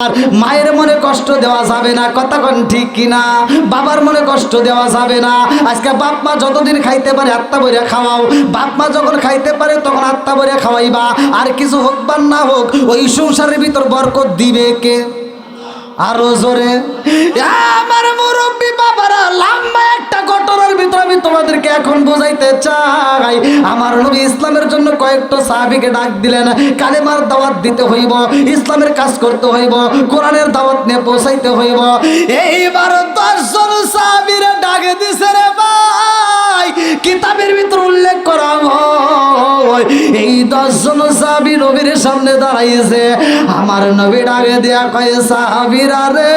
আর মায়ের মনে কষ্ট দেওয়া যাবে না, কথা কোন ঠিক কিনা? বাবার মনে কষ্ট দেওয়া যাবে না। আজকে বাপ মা যতদিন খাইতে পারে আত্মা বইরা খাওয়াও, বাপ মা যখন খাইতে পারে তখন আত্মা বইরা খাওয়াইবা। আর কিছু হোক বা না হোক, ওই সংসারের ভিতর বরকত দিবে কে? আরো জোরে। আমার মুরব্বী বাবারা, লম্বা একটা ঘটনার ভিতরে আমি তোমাদেরকে এখন বোঝাইতে চাই। আমার নবী ইসলামের জন্য কয়েকটা সাহাবীকে ডাক দিলেন। কালেমার দাওয়াত দিতে হইব, ইসলামের কাজ করতে হইব, কোরআনের দাওয়াত নিয়ে পৌঁছাইতে হইব। এইবার 10 জন সাহাবীরা ডাকে দিছে রে ভাই। কিতাবের ভিতর উল্লেখ করা হয় এই 10 জন সাহাবী নবীর সামনে দাঁড়াইছে। আমার নবী ডাকে দেয়া কয়, সাহাবীরা রে,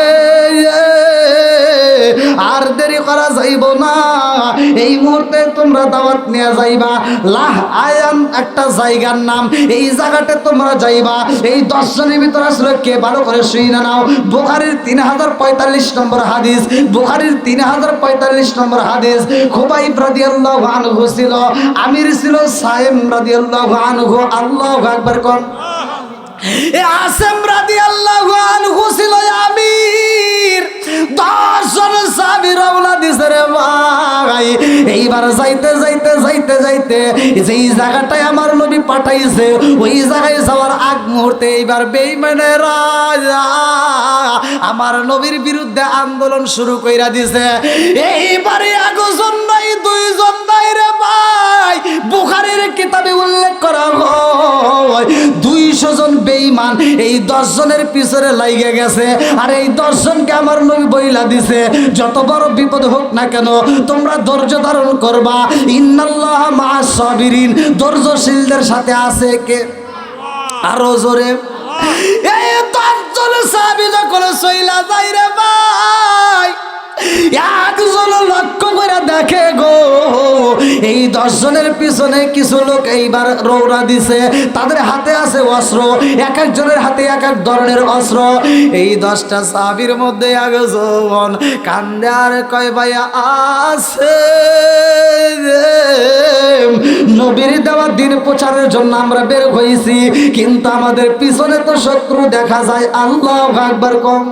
আর দেরি করা যাইব না, এই মুহূর্তে তোমরা দাওয়াত নিয়ে যাইবা। লাহ আয়ান একটা জায়গার নাম, এই জায়গাতে তোমরা যাইবা। এই 10 জনের ভিতর আসলে কে ভালো করে শুনে নাও। বুখারীর 3045 নম্বর হাদিস, বুখারীর 3045 নম্বর হাদিস। খুবাইব রাদিয়াল্লাহু আনহু ছিল, আমির ছিল সাইম রাদিয়াল্লাহু আনহু। আল্লাহু আকবার কোন। আসেম রাদিয়াল্লাহু আনহু ছিল আমির। 10 জন সাহাবী রওনা দিছে রে ভাই। এইবার যাইতে যাইতে যাইতে যাইতে যেই জায়গাটায় আমার নবী পাঠাইছে, ওই জায়গায় যাওয়ার আগ মুহূর্তে এইবার বেঈমানেরা আমার নবীর বিরুদ্ধে আন্দোলন শুরু কইরা দিছে। এইবারে একজন নাই, 2 জন নাই রে ভাই। বুখারীর কিতাবে উল্লেখ করা হয় 200 জন বেঈমান এই 10 জনের পিছনে লাইগে গেছে। আর এই 10 জনকে আমার নবী বইলা দিছে, যত বড় বিপদ হোক না কেন তোমরা ধৈর্য ধারণ করবা। ইন্নাল্লাহা মা'আস সাবিরিন, ধৈর্যশীলদের সাথে আছে কে? আরো জোরে। এই 10 জন সাহাবী যখন চইলা যায় রে ভাই, একজন লক্ষ্য করে দেখে গো, এই 10 জনের পিছনে কিছু লোক এইবার রওনা দিছে। তাদের হাতে আছে অস্ত্র, এক একজনের হাতে এক এক ধরনের অস্ত্র। এই 10টা সাহাবীর মধ্যে একজন কান্দে আর কয়, ভাইয়া আছে নবীর দেওয়া দিন প্রচারের জন্য আমরা বের হইছি, কিন্তু আমাদের পিছনে তো শত্রু দেখা যায়। আল্লাহু আকবার কম।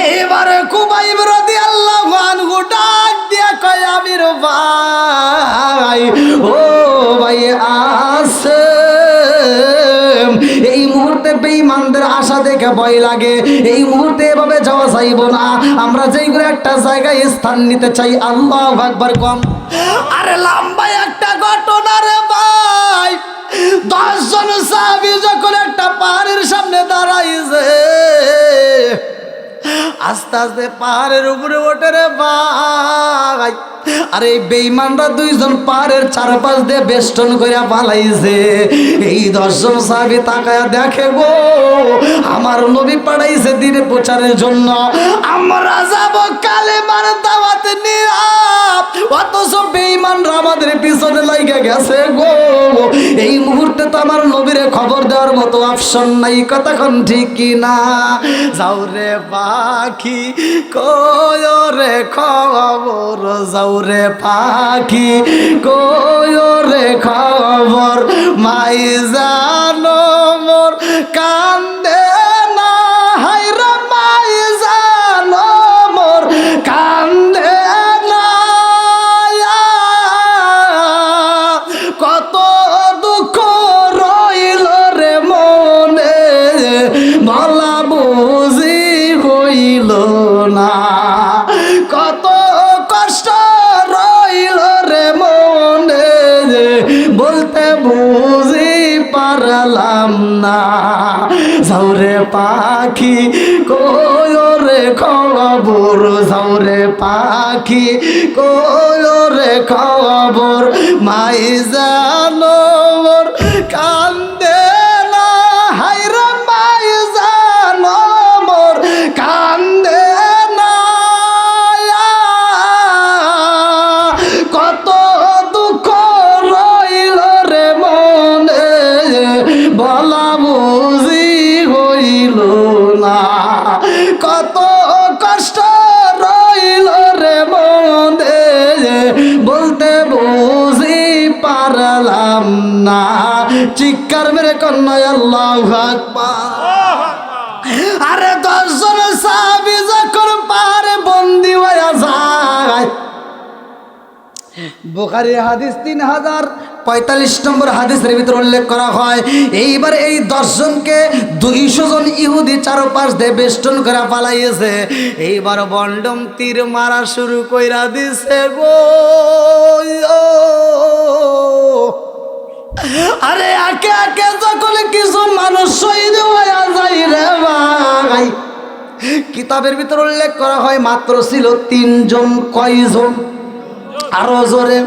এইবারে খুবাইব রাদিয়াল্লাহু আনহু ডাক দিয়া কয়, আমির ভাই, ও ভাই আছে। এই মুহূর্তে বেঈমানদের আশা দেখে ভয় লাগে। এই মুহূর্তে এভাবে যাওয়া যাইব না, আমরা যেইগুলো একটা জায়গায় স্থান নিতে চাই। আল্লাহু আকবার কম। আরে লম্বা একটা ঘটনা রে ভাই। 10 জন সাহাবী যখন একটা পাহাড়ের সামনে দাঁড়াইছে, আস্তে আস্তে পাহাড়ের উপরে ওঠে রে ভাই। আর এই বেঈমানরা 2 জন পাহাড়ের চারপাশ দিয়ে বেষ্টন কইরা পালাইছে। এই 10 জন সাহাবী তাকায়া দেখে গো, আমার নবী পাঠাইছে দিনে প্রচারের জন্য, আমরা যাব কালেমার দাওয়াত নিয়ে, অথচ বেঈমানরা আমাদের পিছনে লাইগা গেছে গো। এই মুহূর্তে তো আমার নবীরে খবর দেওয়ার মতো অপশন নাই, কথা কোন ঠিক কিনা? যাও রে পাখি কয় রে খবর, যাও রে পাখি কয় রে খবর, মাই জানো মোর কান্দে না, হায় রে মাই জানো মোর কান্দে না, কত দুঃখ রইল রে মনে, বলা বুঝি হইল না, কত কষ্ট রইল রে মনে, বলতে বুঝি পারলাম না। যাও রে পাখি কয় রে খবর, যাও রে পাখি কয় রে খবর, মাই জানো মোর কান্দে না, হায় রে মাই জানো মোর কান্দে না, কত দুঃখ রইল রে মনে, বলা বুঝি হইল না, কত কষ্ট রইল রে মনে, বলতে বুঝি পারলাম না। চিৎকার মেরে কন্যা আল্লাহু আকবার। আরে 10 জন সাহাবী যখন পাহাড়ে বন্দী হয়ে যায়, বুখারী হাদিস 3045 নম্বর হাদিসের ভিতরে উল্লেখ করা হয়, এইবার এই 10 জনকে 200 জন ইহুদি চারপাশ দিয়ে বেষ্টন করে পালাইয়েছে। এইবার বন্ডম তীর মারা শুরু কইরা দিছে গো। আরে একে একে যখন কিছু মানুষ শহীদ হয়ে যায় রে ভাই, কিতাবের ভিতর উল্লেখ করা হয় মাত্র ছিল 3 জন। কয়জন? আরো জোরে।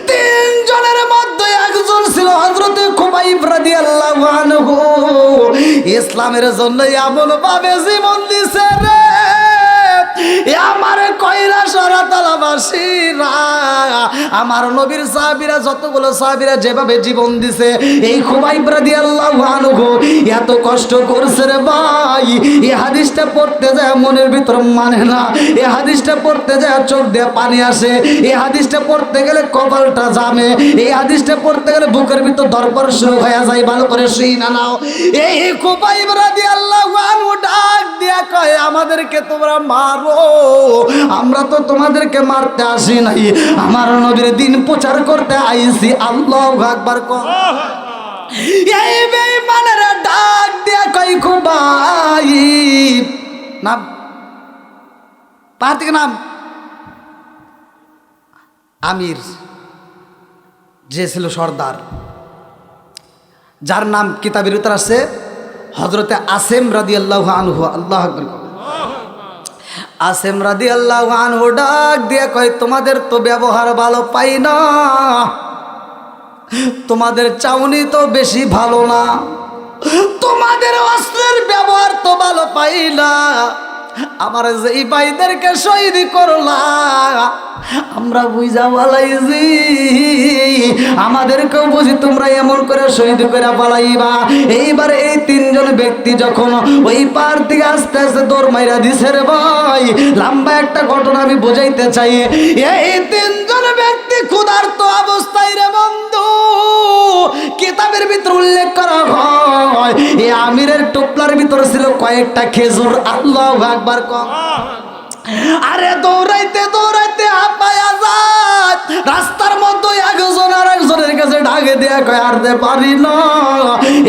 3 জনের মধ্যে একজন ছিল হযরত খুবাইব রাদিয়াল্লাহু আনহু। ইসলামের জন্য এমন ভাবে জীবন দিছে রে, আমার কয়রা শরতলাবাসীরা, আমার নবীর সাহাবীরা, যতগুলো সাহাবীরা যেভাবে জীবন দিছে, এই খুবাইব রাদিয়াল্লাহু আনহু এত কষ্ট করছে রে ভাই। এই হাদিসটা পড়তে যায় মনের ভিতর মানে না, এই হাদিসটা পড়তে যায় চোখ দিয়ে পানি আসে, এই হাদিসটা পড়তে গেলে কপালটা জামে, এই হাদিসটা পড়তে গেলে বুকের ভিতর ধড়ফড় শুরু হয়ে যায়। ভালো করে শুই না নাও। এই খুবাইব রাদিয়াল্লাহু আনহু ডাক দিয়া কয়, আমাদেরকে তোমরা মারো, আমরা তো তোমাদেরকে মারতে আসি নাই, আমার নবীর দিন প্রচার করতে আইছি। আল্লাহু আকবার কর। এই বেঈমানেরা ডাক দিয়া কয়, খুবাইব নাম, পাতিক নাম আমির, যে ছিল সর্দার, যার নাম কিতাবের ভিতর আছে হযরতে আসেম রাদিয়াল্লাহু আনহু। আল্লাহু আকবার। আসেম রাদিয়াল্লাহু আনহু ডাক দিয়ে কয়, তোমাদের তো ব্যবহার ভালো পাই না, তোমাদের চাউনি তো বেশি ভালো না, তোমাদের অস্ত্রের ব্যবহার তো ভালো পাই না, আমার যেই ভাইদেরকে শহীদ করলা আমরা বুঝা পালাইছি, আমাদেরকেও বুঝি তোমরা এমন করে শহীদ করে পালাইবা। এইবার এই 3 জন ব্যক্তি যখন ওই পার থেকে আস্তে আস্তে দৌড় মাইরা দিছে রে ভাই, লম্বা একটা ঘটনা আমি বোঝাইতে চাই। এই 3 জন ব্যক্তি ক্ষুধার্ত অবস্থায় রে বন্ধু, কিতাবের ভিতর উল্লেখ করা হয় এই আমিরের টোপলার ভিতর ছিল কয়েকটা খেজুর। আল্লাহু আকবার কর। আরে দৌড়াইতে দৌড়াইতে হাঁপায়া যায়, রাস্তার মধ্যে একজন আর একজনের কাছে ঢাকে দেয়া কয়, আর দে পারি না,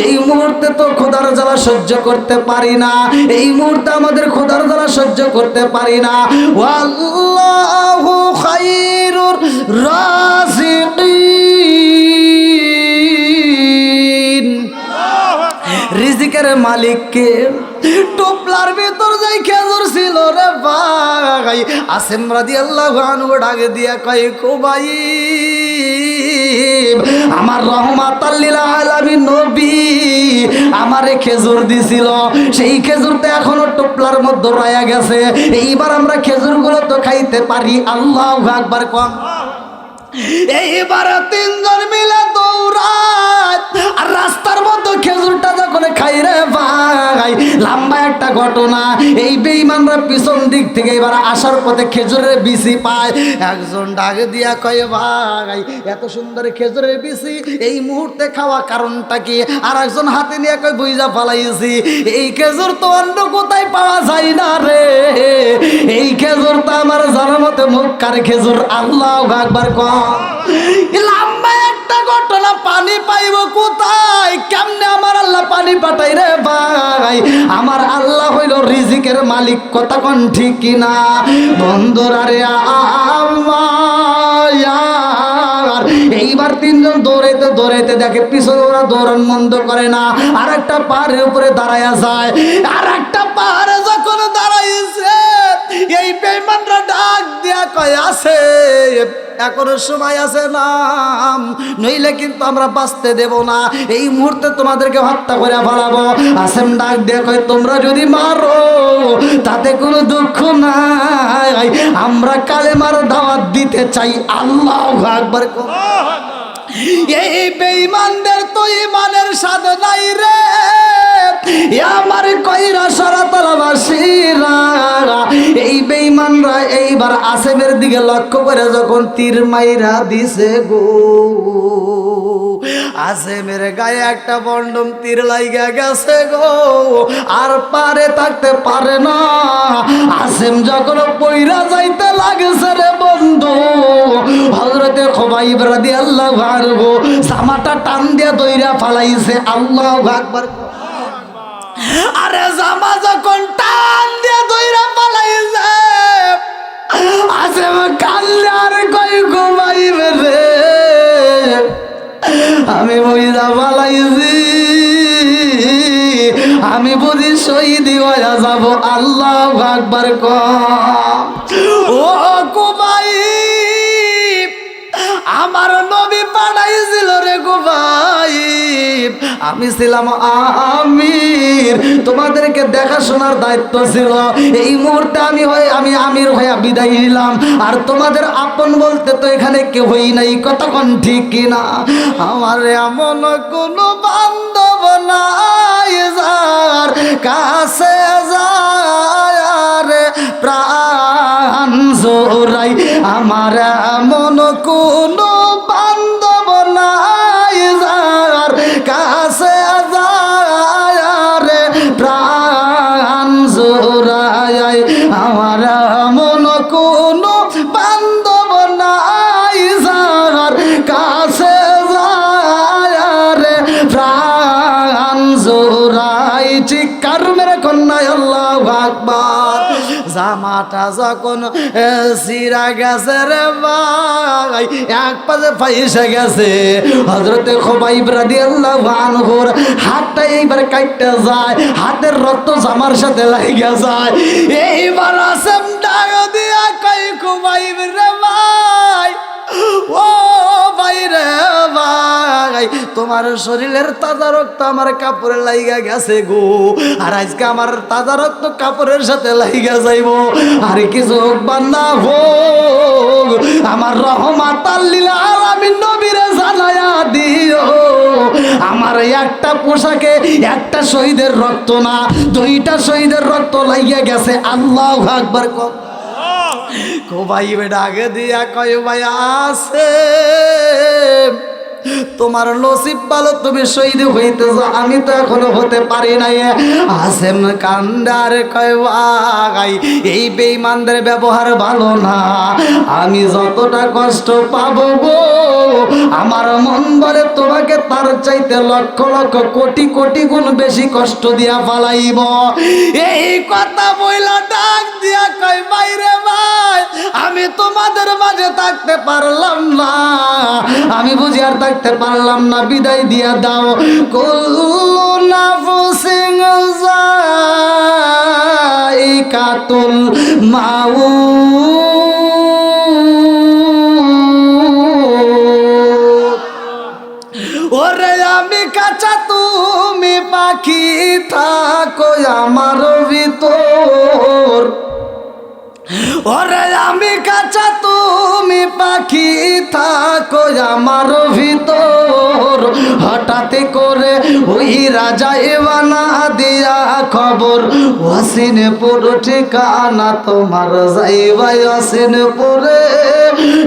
এই মুহূর্তে তো খোদার জ্বালা সহ্য করতে পারি না, এই মুহূর্তে আমাদের খোদার জ্বালা সহ্য করতে পারি না। ওয়াল্লাহু খায়রুর রাযিকিন, রিজিকের মালিককে। টোপলার ভিতর যাই খেজুর ছিল রে ভাই, আসেম রাদিয়াল্লাহু আনহু ডাকে দিয়া কয়, খুবাইব, আমার রহমাতাল লিল আলামিন নবী আমারে খেজুর দিছিল, সেই খেজুরটা এখনো টোপলার মধ্যে রয়ে গেছে, এইবার আমরা খেজুরগুলো তো খাইতে পারি। আল্লাহু আকবার কম। এইবার 3 জন মিলে দৌড়ায়, আর রাস্তার মধ্যে খেজুরটা যখন খাই রে ভাই, লম্বা একটা ঘটনা। এই বেঈমানরা পিছন দিক থেকে এবার আসার পথে খেজুরের বিচি পায়, একজন ডাকে দিয়া কয়, ভাই এত সুন্দর খেজুরের বিচি এই মুহূর্তে খাওয়া কারণটা কি? আর একজন হাতে নিয়ে কয়, বুঝা ফালাইছি, এই খেজুর তো অন্য কোথায় পাওয়া যায় না রে, এই খেজুর তো আমার জানার মতে মক্কার খেজুর। আল্লাহু আকবার কর। লম্বা একটা ঘটনা, পানি পাইব কোথায়, কেমনে আমার আল্লাহ পানি পাঠাই রে ভাই, আমার আল্লাহ হইল রিজিকের মালিক। কথা কোন ঠিক কিনা বন্ধুরা রে আমার? এইবার 3 জন দৌড়াইতে দৌড়াইতে দেখে পিছনে ওরা দৌড়ান বন্ধ করে না, আর একটা পাহাড়ের উপরে দাঁড়াইয়া যায়, আর একটা পাহাড়ে যখন দাঁড়াইছে এই বেঈমানরা ডাক দিয়া কয়, আছে এখনো সময় আছে, নাম নইলে কিন্তু আমরা বাঁচতে দেব না, এই মুহূর্তে তোমাদেরকে হত্যা করে ফেলাবো। আসেম ডাক দিয়ে কয়, তোমরা যদি মারো তাতে কোনো দুঃখ নাই, আমরা কালেমার দাওয়াত দিতে চাই। আল্লাহু আকবার। এই বেঈমানদের তো ঈমানের স্বাদ নাই রে, আমার কইরা শরতলাবাসীরা। এই বেঈমানরা এইবার আসেমের দিকে লক্ষ্য করে যখন তীর মাইরা দিছে গো, আসেমের গায়ে একটা বন্ডম তীর লাইগা গেছে গো, আর পারে থাকতে পারে না। আসেম যখন পইরা যাইতে লাগছে রে বন্ধু, হযরতে খুবাইব রাদিয়াল্লাহু আনহু জামাটা টান দিয়া দইরা ফালাইছে। আল্লাহু আকবার। আরে জামা যখন টান দিয়া দইরা ফালাইছে, আসেম কান্দে আর কই খুবাইব রে, আমি বইরা ফালাইছি, আমি বুঝি শহীদ হইয়া যাব। আল্লাহু আকবার কও। ও খুবাইব, আমার নবী পাঠাইছিল রে খুবাইব, আমি ছিলাম আমির, তোমাদেরকে দেখাশোনার দায়িত্ব ছিল। এই মুহূর্তে আমি আমির হইয়া বিদায় নিলাম, আর তোমাদের আপন বলতে তো এখানে কেউই নাই। কতক্ষণ ঠিক কিনা? আমার এমন কোনো বান্ধব নাই যার কাছে যায় রে প্রাণ জোড়াই, আমার এমন কোনো বান্ধব নাই যার কাছে যায় রে প্রাণ জোড়াই, আমার এমন কোনো বান্ধব নাই যার কাছে যায় রে প্রাণ জোড়াই। চিৎকার মেরে কন্যা আল্লাহু আকবার। জামাটা যখন সিরা গেছে রে ভাই, এক পাশে ফাইসে গেছে, হযরতে খুবাইব রাদিয়াল্লাহু আনহুর হাতটা এইবার কাটতে যায়, হাতের রক্ত জামার সাথে লাগিয়া যায়। এইবার আসেম ডাক দিয়া কই খুবাইব রে ভাই, ও ভাই রে ভাই, তোমার শরীরের তাজা রক্ত আমার কাপড়ে লাইগা গেছে গো, আর আজকে আমার তাজা রক্ত কাপড়ের সাথে লাইগা যাইব। আর কিছু হোক বা না হোক, আমার রহমাতাল লিল আলামিন নবীরে জানায়া দিও, আমার একটা পোশাকে একটা শহীদের রক্ত না, দুইটা শহীদের রক্ত লাইগা গেছে। আল্লাহু আকবার। খুবাইব ডাকে দিয়া কয় ভাই আছে, তোমার নসিব ভালো, তুমি শহীদ হইতেছ, আমি তো এখনো হতে পারি নাই। আসেম কান্দার কয় ভাই, এই বেঈমানদের ব্যবহার ভালো না, আমি যতটা কষ্ট পাবো গো, আমার মন বলে তোমাকে তার চাইতে লক্ষ লক্ষ কোটি কোটি গুণ বেশি কষ্ট দিয়া ফালাইব। এই কথা বইলা ডাক দিয়া কয় ভাই রে ভাই, আমি তোমাদের মাঝে থাকতে পারলাম না, আমি বুঝি আর থাকতে পারলাম না, বিদায় দিয়া দাও। কুল্লু নাফসিন যায়িকাতুল মাউত। ওরে আমি কাঁচা তুমি পাখি, থাকো আমার ভিতর। ওরে আমি কাঁচা তুমি পাখি, থাকো আমার ভিতর। হঠাৎ করে ওই রাজা এবানা দিয়া খবর, ওয়াসিনপুর ঠিকানা তোমার, যাইবাই ওয়াসিনপুরে।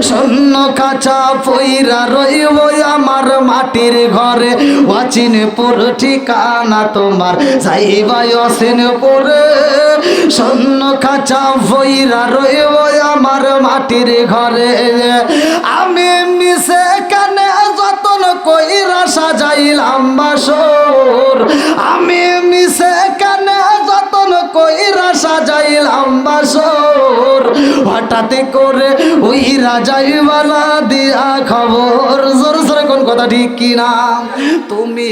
শূন্য কাঁচা পইরা রইব আমার মাটির ঘরে, ওয়াসিনপুর ঠিকানা তোমার, যাইবাই ওয়াসিনপুরে। শূন্য কাঁচা পইরা রইব আমার মাটির ঘরে। আমি মিশে কানে যতন কইরা সাজাইলাম বাসর, আমি মিশে কানে যতন কইরা সাজাইলাম বাসর। হঠাৎ করে ওই রাজাইওয়ালা দিয়া খবর, জোর জোরে কোন কথা ঠিক কিনা? তুমি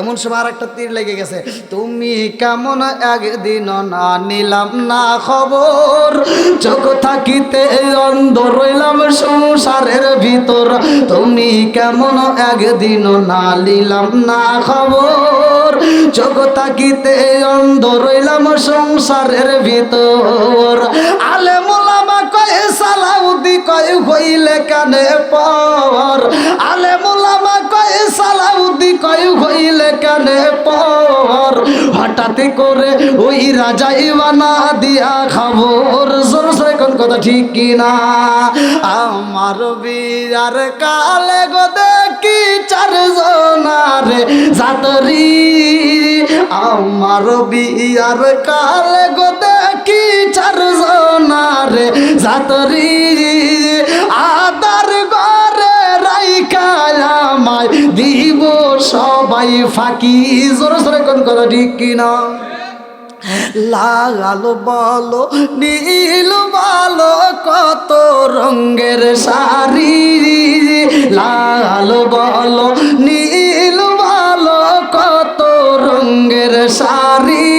এমন সময় আর একটা তীর লেগে গেছে। তুমি কেমন একদিন না নিলাম না খবর, চোখ থাকিতে অন্ধ রইলাম সংসারের ভিতর। তুমি কেমন একদিন না নিলাম না খবর, চোখ থাকিতে অন্ধ রইলাম সংসারের ভিতর। আলেম ওলামা কয় সালাউদ্দি কয় হইলে কানে পর, আলেম ওলামা কয় সালাউদ্দি কয় হইলে কানে পর। হঠাৎ করে ওই রাজাই বানা দিয়া খবর। জোর সরে কোন কথা ঠিক কিনা? আমার বিয়ার কালে গো দেখি চারজনারে জাতরি, আমার বিয়ার কালে গো দেখি চারজনারে জাতরি, আদার ঘরে রাইখা আমায় দিব সবাই ফাঁকি। জোরে জোরে কোন কথা ঠিক কিনা? লাল বলো নীল বলো কত রঙের শাড়ি, লাল বলো নীল বলো কত রঙের শাড়ি,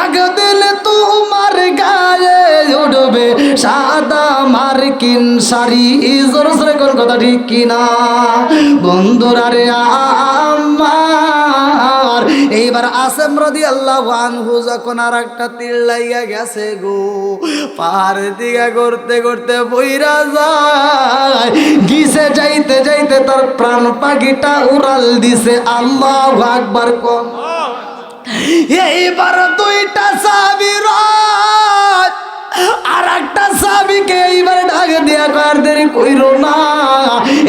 একদিন তোমার গায়ে উঠবে সাদা মার্কিন শাড়ি। জোরে জোরে কোন কথা ঠিক কিনা? বন্ধুরা রে আমার, এইবার আসেম রাদিয়াল্লাহু আনহু যখন আর একটা তীর লাইগা গেছে গো, পাহাড় দিকে করতে করতে বইরা যায়, গিসে যাইতে যাইতে তার প্রাণ পাখিটা উড়াল দিছে। আল্লাহু আকবার কোন। এইবার দুইটা সাহাবীর আর একটা সাহাবীকে এইবার ডাক দিয়া কর দেরি কইরো না,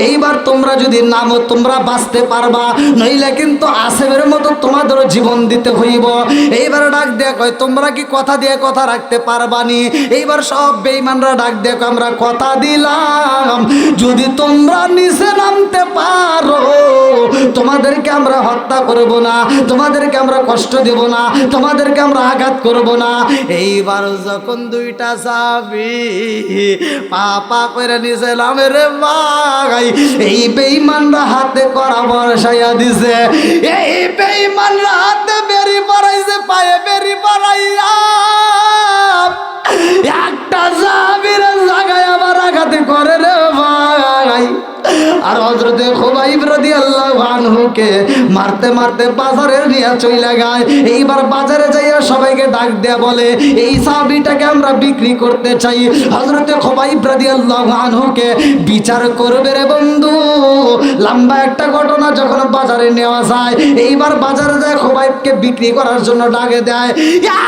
এইবার তোমরা যদি নামো তোমরা বাঁচতে পারবা, নইলে কিন্তু আসেমের মতো তোমাদের জীবন দিতে হইব। এইবার ডাক দিয়া কয় তোমরা কি কথা দিয়ে কথা রাখতে পারবানি? এইবার সব বেঈমানরা ডাক দিয়া কয় আমরা কথা দিলাম যদি তোমরা নিচে নামতে পারো তোমাদেরকে আমরা হত্যা করব না, তোমাদেরকে আমরা কষ্ট দেব না, তোমাদেরকে আমরা আঘাত করব না। এইবার যখন দুইটা সাহাবী পাপা করে নিচে নামে রে ভাই, এই বেঈমানরা হাতে করা বর্ষাইয়া দিছে, এই বেঈমানরা হাতে বেরি পড়াইছে, পায়ে বেরি পড়াইয়া একটা সাহাবীর জায়গায় আবার আঘাত করে রে ভাই। আর হযরতে খুবাইব রাদিয়াল্লাহু আনহুকে মারতে মারতে বাজারে নিয়ে চলে যায়। এইবার বাজারে যাইয়া সবাইকে ডাক দেয়া বলে এই সাহাবীটাকে আমরা বিক্রি করতে চাই। হযরতে খুবাইব রাদিয়াল্লাহু আনহুকে বিচার করবে রে বন্ধু। লম্বা একটা ঘটনা যখন বাজারে নেওয়া যায়, এইবার বাজারে যায় খুবাইবকে বিক্রি করার জন্য ডাকে দেয়।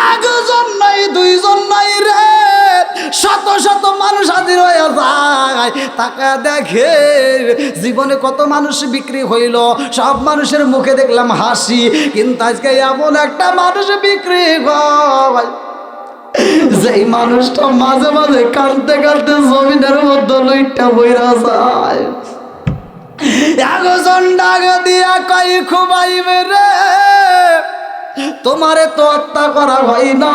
একজন নাই দুইজন নাই রে, শত শত মানুষ হাজির হয়ে যায়। তাকে দেখে জীবনে কত মানুষ বিক্রি হইল, সব মানুষের মুখে দেখলাম হাসি, কিন্তু আজকে এমন একটা মানুষ বিক্রি হয় যেই মানুষটা মাঝে মাঝে কাঁদতে কাঁদতে জমিনের মধ্যে লইটা বইরা যায়। একজন ডাক দিয়া কই খুবাইব রে, তোমারে তো হত্যা করা হয় না,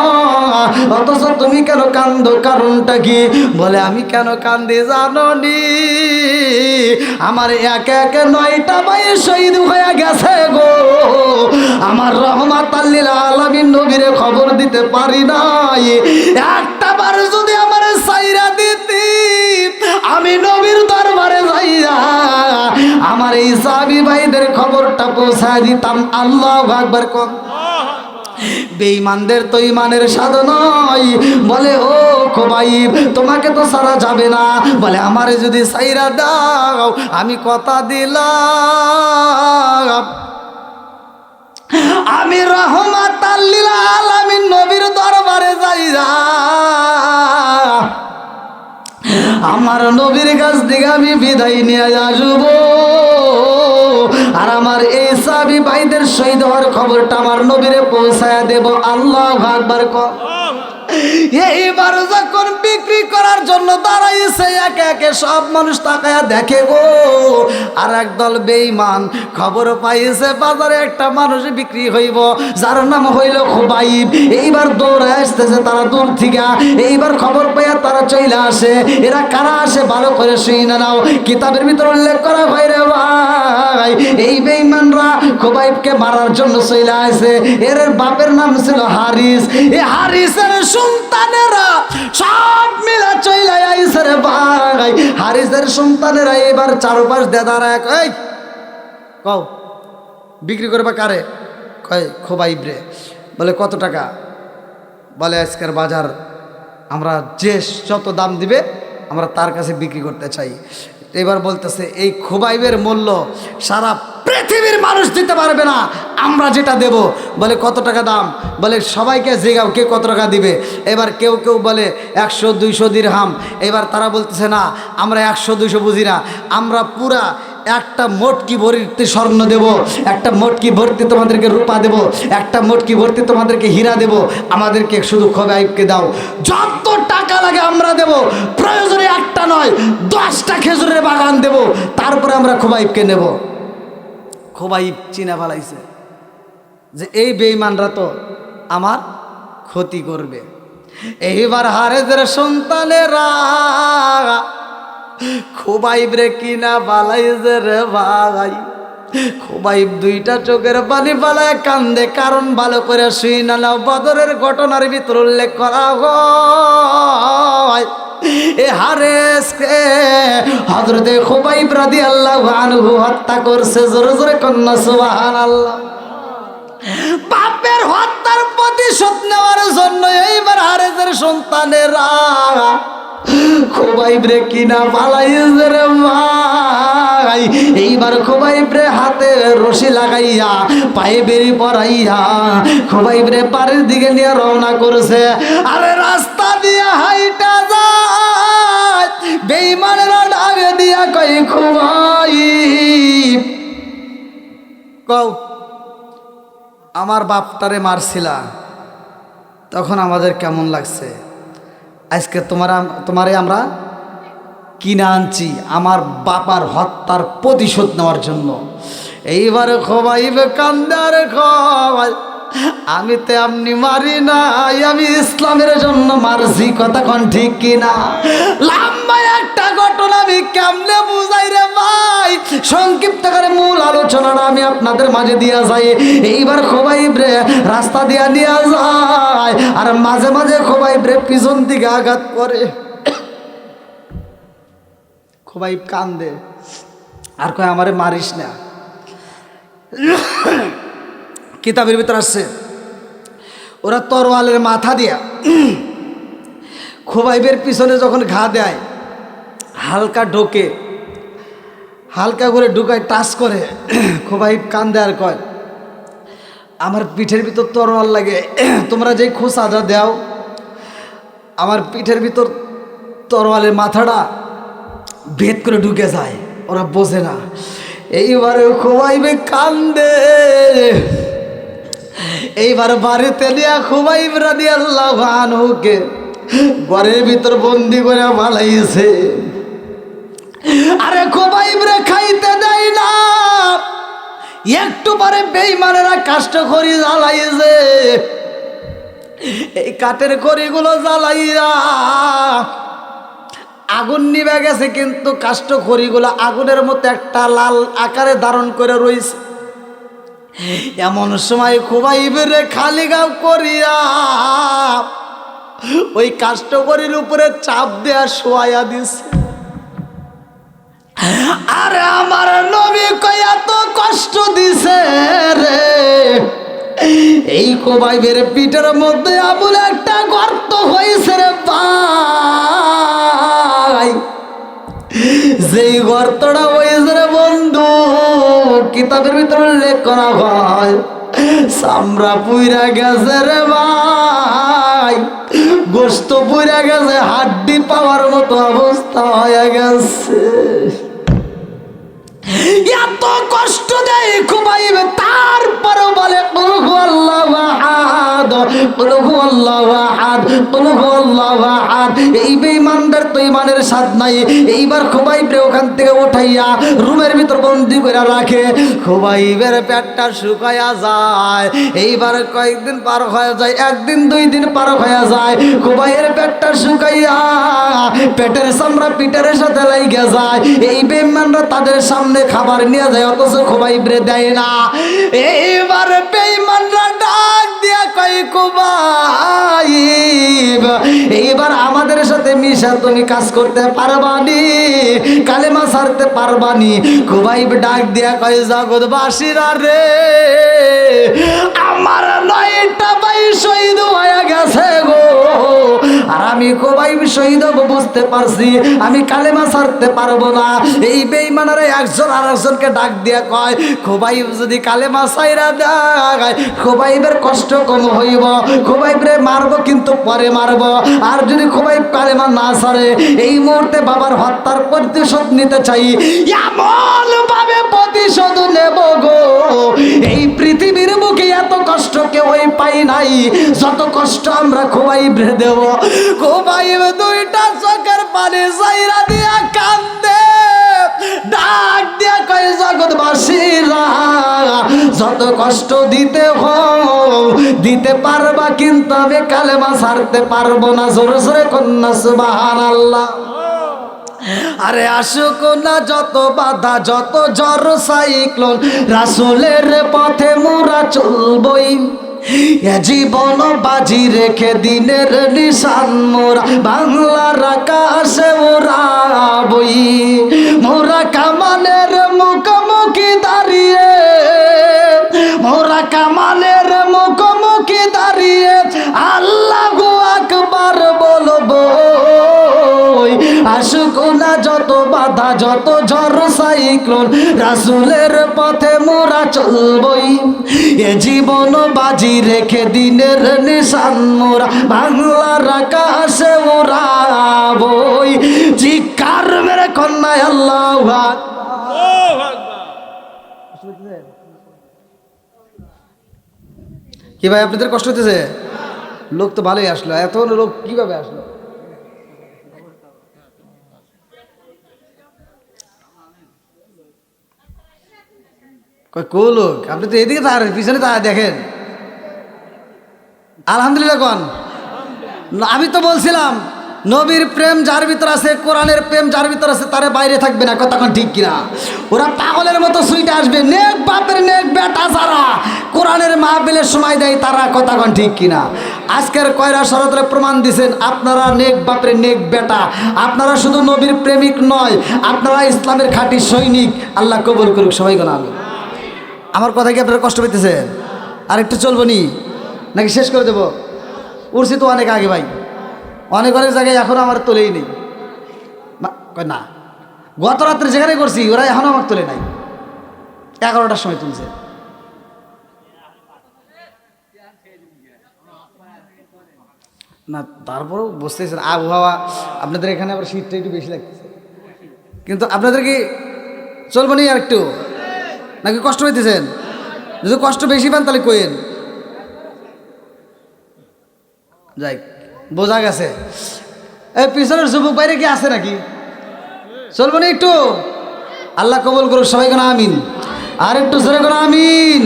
অথচ তুমি কেন কান্দো? কারণটা কি? বলে আমি কেন কান্দি জানো নি? আমার একে একে 9টা ভাই শহীদ হয়ে গেছে গো, আমার রহমাতাল লিল আলামিন নবীরে খবর দিতে পারি নাই। একটা বার যদি আমার সাইরা দিতি, আমি নবীর দরবারে যাইয়া আমার এই সাহাবী ভাইদের খবরটা পৌঁছায় দিতাম। আল্লাহু আকবার কোন। বেঈমানদের তো ইমানের সাধনাই। বলে ও খুবাইব তোমাকে তো সারা যাবে না, বলে আমারে যদি সাইরা দাও আমি কথা দিলাম আমি রহমাতাল লিল আলামিন নবীর দরবারে যাইয়া আমার নবীর কাছ থেকে আমি বিদায় নিয়ে আসব, আর আমার এই সাহাবী ভাইদের শহীদ হওয়ার খবরটা আমার নবীরে পৌঁছায়া দেব। আল্লাহু আকবার কর। এইবার যখন বিক্রি করার জন্য দাঁড়াইছে, একে একে সব মানুষ তাকায়া দেখে গো, আর একদল বেঈমান খবর পাইছে বাজারে একটা মানুষ বিক্রি হইব যার নাম হইল খুবাইব। এইবার দৌড়ে আসতেছে তারা দূর থেকে, এইবার খবর পাইয়া তারা চলে আসে। এরা কারা আসে ভালো করে শুনে নাও, কিতাবের ভিতর উল্লেখ করা হয় রে ভাই, এই বেঈমানরা খুবাইবকে মারার জন্য চলে আসে। এর বাপের নাম ছিল হারিস। এই হারিসের সন্তানেরা সব মিলা চলে আইছে রে ভাই। হারিসের সন্তানেরা এবার চারপাশ দিয়ে দাঁড়ায়, এই কও বিক্রি করবা কারে? কয় খুবাইব রে। বলে কত টাকা? বলে আজকের বাজার আমরা যে যত দাম দিবে আমরা তার কাছে বিক্রি করতে চাই। এবার বলতেছে এই খুবাইবের মূল্য সারা পৃথিবীর মানুষ দিতে পারবে না, আমরা যেটা দেব। বলে কত টাকা দাম? বলে সবাইকে জিজ্ঞাও কে কত টাকা দিবে। এবার কেউ কেউ বলে 100-200 দিরহাম। এবার তারা বলতেছে না, আমরা 100-200 বুঝি না, আমরা পুরা একটা মটকি ভর্তি স্বর্ণ দেব, একটা মটকি ভর্তি তোমাদেরকে রূপা দেব, একটা মটকি ভর্তি তোমাদেরকে হীরা দেব, আমাদেরকে শুধু খোবাইবকে দাও, যত টাকা লাগে আমরা দেব, প্রয়োজনে একটা নয় 10টা খেজুরের বাগান দেব, তারপরে আমরা খোবাইবকে নেব। খোবাইব চিনা ফেলাইছে যে এই বেঈমানরা তো আমার ক্ষতি করবে। এইবার হারেজের সন্তানেরা খোবাইব রে কিনা পালাইছে রে ভাই। খোবাইব 2টা চোখের পানি পালায় কান্দে, কারণ ভালো করে শুই না নাও, বদরের ঘটনার ভিতর উল্লেখ করা হয় এ হারেসকে হযরতে খোবাইব রাদিয়াল্লাহু আনহু হত্যা করছে। জোরে জোরে কন্যা সুবহানাল্লাহ। বাপের হত্যার প্রতিশোধ নেওয়ার জন্য এইবার হারেসের সন্তানেরা খোবাইব রে কিনা পালাইছে রে ভাই। এইবার খোবাইব রে হাতে রশি লাগাইয়া পায়ে বেরি পরাইয়া খোবাইব রে পাড়ের দিকে নিয়ে রওনা করেছে। আরে রাস্তা দিয়ে হাইটা যায়, বেঈমানেরা ডাক দিয়া কই খোবাইব কও আমার বাপটারে মারছিলা, তখন আমাদের কেমন লাগছে, আজকে তোমারে আমরা কিনে আনছি আমার বাবার হত্যার প্রতিশোধ নেওয়ার জন্য। এইবারে খোবাইব কান্দার খোবাই, আমি তো এমনি মারি নাই, আমি ইসলামের জন্য মারছি, কথা কোন ঠিক কিনা? লম্বা একটা ঘটনা আমি কেমনে বুঝাই রে ভাই, সংক্ষিপ্ত করে মূল আলোচনাটা আমি আপনাদের মাঝে দিয়া যাই। এইবার খোবাইব রে রাস্তা দিয়া নিয়ে যায়, আর মাঝে মাঝে খোবাইব রে পিছন দিকে আঘাত করে। খোবাইব কান্দে আর কয় আমারে মারিস না। কিতাবের ভিতর আসছে ওরা তরোয়ালের মাথা দিয়া খোবাইবের পিছনে যখন ঘা দেয়, হালকা ঢোকে, হালকা করে ঢুকায় টাচ করে, খোবাইব কান্দে আর কয় আমার পিঠের ভিতর তরোয়াল লাগে, তোমরা যে খোঁচাটা দাও আমার পিঠের ভিতর তরোয়ালের মাথাটা ভেদ করে ঢুকে যায়, ওরা বোঝে না। এইবারে খোবাইবে কান্দে। এইবার বাড়িতে নিয়ে খোবাইব রাদিয়াল্লাহু আনহুকে ঘরের ভিতর বন্দি করে পালাইছে। আরে খোবাইব রে খাইতে দেয় না, একটু পরে বেঈমানেরা কাষ্ঠ খড়ি জ্বালাইছে। এই কাঠের খড়িগুলো জ্বালাইয়া আগুন নিভে গেছে, কিন্তু কাষ্ঠ খড়িগুলো আগুনের মতো একটা লাল আকারে ধারণ করে রয়েছে। এমন সময় খোবাইবের খালি গাও করিয়া ওই কাষ্ঠ খড়ির উপরে চাপ দেয়া শোয়া দিছে। আরে আমার নবী কই এত কষ্ট দিছে রে, এই খোবাইবের পিঠের মধ্যে আবুল একটা গর্ত হয়েছে রে ভাই। যেই গর্তটা হয়েছে রে বন্ধু, কিতাবের ভিতরে উল্লেখ করা হয় চামড়া পুইরা গেছে রে ভাই, গোস্ত পুইরা গেছে, হাড্ডি পাওয়ার মতো অবস্থা হয়ে গেছে। এত কষ্ট দেয় খোবাইব, তারপরেও বলে কুল হুয়াল্লাহু আহাদ, কুল হুয়াল্লাহু আহাদ, কুল হুয়াল্লাহু আহাদ। এই বেঈমানদের তো ঈমানের স্বাদ নাই। এইবার খোবাইবরে ওখান থেকে উঠাইয়া রুমের ভিতর বন্দি করে রাখে। খোবাইবের পেটটা শুকায়া যায়। এইবার কয়েকদিন পার হয়ে যায়, একদিন 2 দিন পার হয়ে যায়, খোবাইয়ের পেটটা শুকাইয়া পেটের চামড়া পিঠের সাথে লাগিয়ে যায়। এই বেঈমানরা তাদের সামনে খাবার নিয়ে যায়, অথচ খোবাইবরে দেয় না। এইবার বেঈমানরা ডাক দিয়া কয় খোবাইব এইবার আমাদের সাথে মিশা তুমি কাজ করতে পারবানি, কালেমা ছাড়তে পারবানি? খোবাইব ডাক দিয়া কয় জগৎবাসীরা রে, আমার 9টা ভাই শহীদ হয়ে গেছে গো, আর আমি আমি খোবাইব শহীদ হব বুঝতে পারছি, আমি কালেমা ছাড়তে পারবো না। এই বেঈমানেরা একজন আরেকজনকে ডাক দিয়ে কয়, খোবাইব যদি কালেমা ছাইরা দেয় খোবাইবের কষ্ট কম হইব, খোবাইবরে মারবো কিন্তু পরে মারবো। আর যদি খোবাইব কালেমা না ছাড়ে এই মুহূর্তে বাবার হত্যার প্রতিশোধ নিতে চাই, এমন ভাবে প্রতিশোধ নেব গো, এই পৃথিবীর বুকে এত কষ্ট কেউই পাই নাই যত কষ্ট আমরা খোবাইবরে দেব। খোবাইব দুইটা চোখের পানি ছাইরা দিয়া কান্দে, ডাক দিয়া কয় জগৎবাসীরা যত কষ্ট দিতে দিতে পারবা কিন্তু আমি কালেমা ছাড়তে পারবো না। জোরে জোরে কন্যা সুবহানাল্লাহ। আরে আসুক না যত বাধা যত ঝড় সাইক্লোন, রাসূলের পথে মোরা চলবই, এ জীবন বাজি রেখে দিনের নিশান মোরা বাংলার আকাশে উড়াবই। মোরা কামানের মুখোমুখি দাঁড়িয়ে, মোরা কামানের মুখোমুখি দাঁড়িয়ে আল্লাহু আকবার বলবো। আসুক না যত বাধা যত ঝড় সাইক্লোন, রাসূলের পথে মোরা চলবই, এ জীবন বাজি রেখে দিনের নিশান মোরা বাংলার আকাশে উড়াবই। চিৎকার মেরে কন্যায় আল্লাহু আকবার। কি ভাই আপনাদের কষ্ট হতেছে? লোক তো ভালোই আসলো, এত লোক কিভাবে আসলো? কই লোক? আপনি তো এদিকে তাকান, পিছনে তা দেখেন। আলহামদুলিল্লাহ কোন? আমি তো বলছিলাম নবীর প্রেম যার ভিতর আছে, কোরআনের প্রেম যার ভিতর আছে তারা বাইরে থাকবে না। কথা কোন ঠিক কিনা? ওরা পাগলের মতো সুইটে আসবে, নেক বাপের নেক বেটা যারা কোরআনের মাহফিলের সময় দেয় তারা। কথা কোন ঠিক কিনা? আজকের কয়রা শরতের প্রমাণ দিছেন আপনারা নেক বাপের নেক বেটা, আপনারা শুধু নবীর প্রেমিক নয়, আপনারা ইসলামের খাঁটি সৈনিক। আল্লাহ কবুল করুক সবাই কোন আমি। আমার কথা কি আপনারা কষ্ট পেতেছেন? আর একটু চলবো নি নাকি শেষ করে দেবো? উঠছি তো অনেক আগে ভাই, অনেক অনেক জায়গায় এখনও আমার তোলেই নেই না। গত রাত্রে যেখানে করছি ওরা এখনও আমার তোলে নাই, 11টার সময় তুলছে। না তারপরেও বুঝতেছেন আবহাওয়া, আপনাদের এখানে আবার শীতটা একটু বেশি লাগতেছে। কিন্তু আপনাদের কি চলবো নি আর একটু নাকি কষ্ট হইতেছেন? যদি কষ্ট বেশি পান তাহলে কইেন। যাই বোঝা গেছে। এই পিছনের যুবক বাইরে কি আছে নাকি? চলবো না একটু? আল্লাহ কবুল করুক সবাই কোন আমিন। আর একটু জোরে কোন আমিন।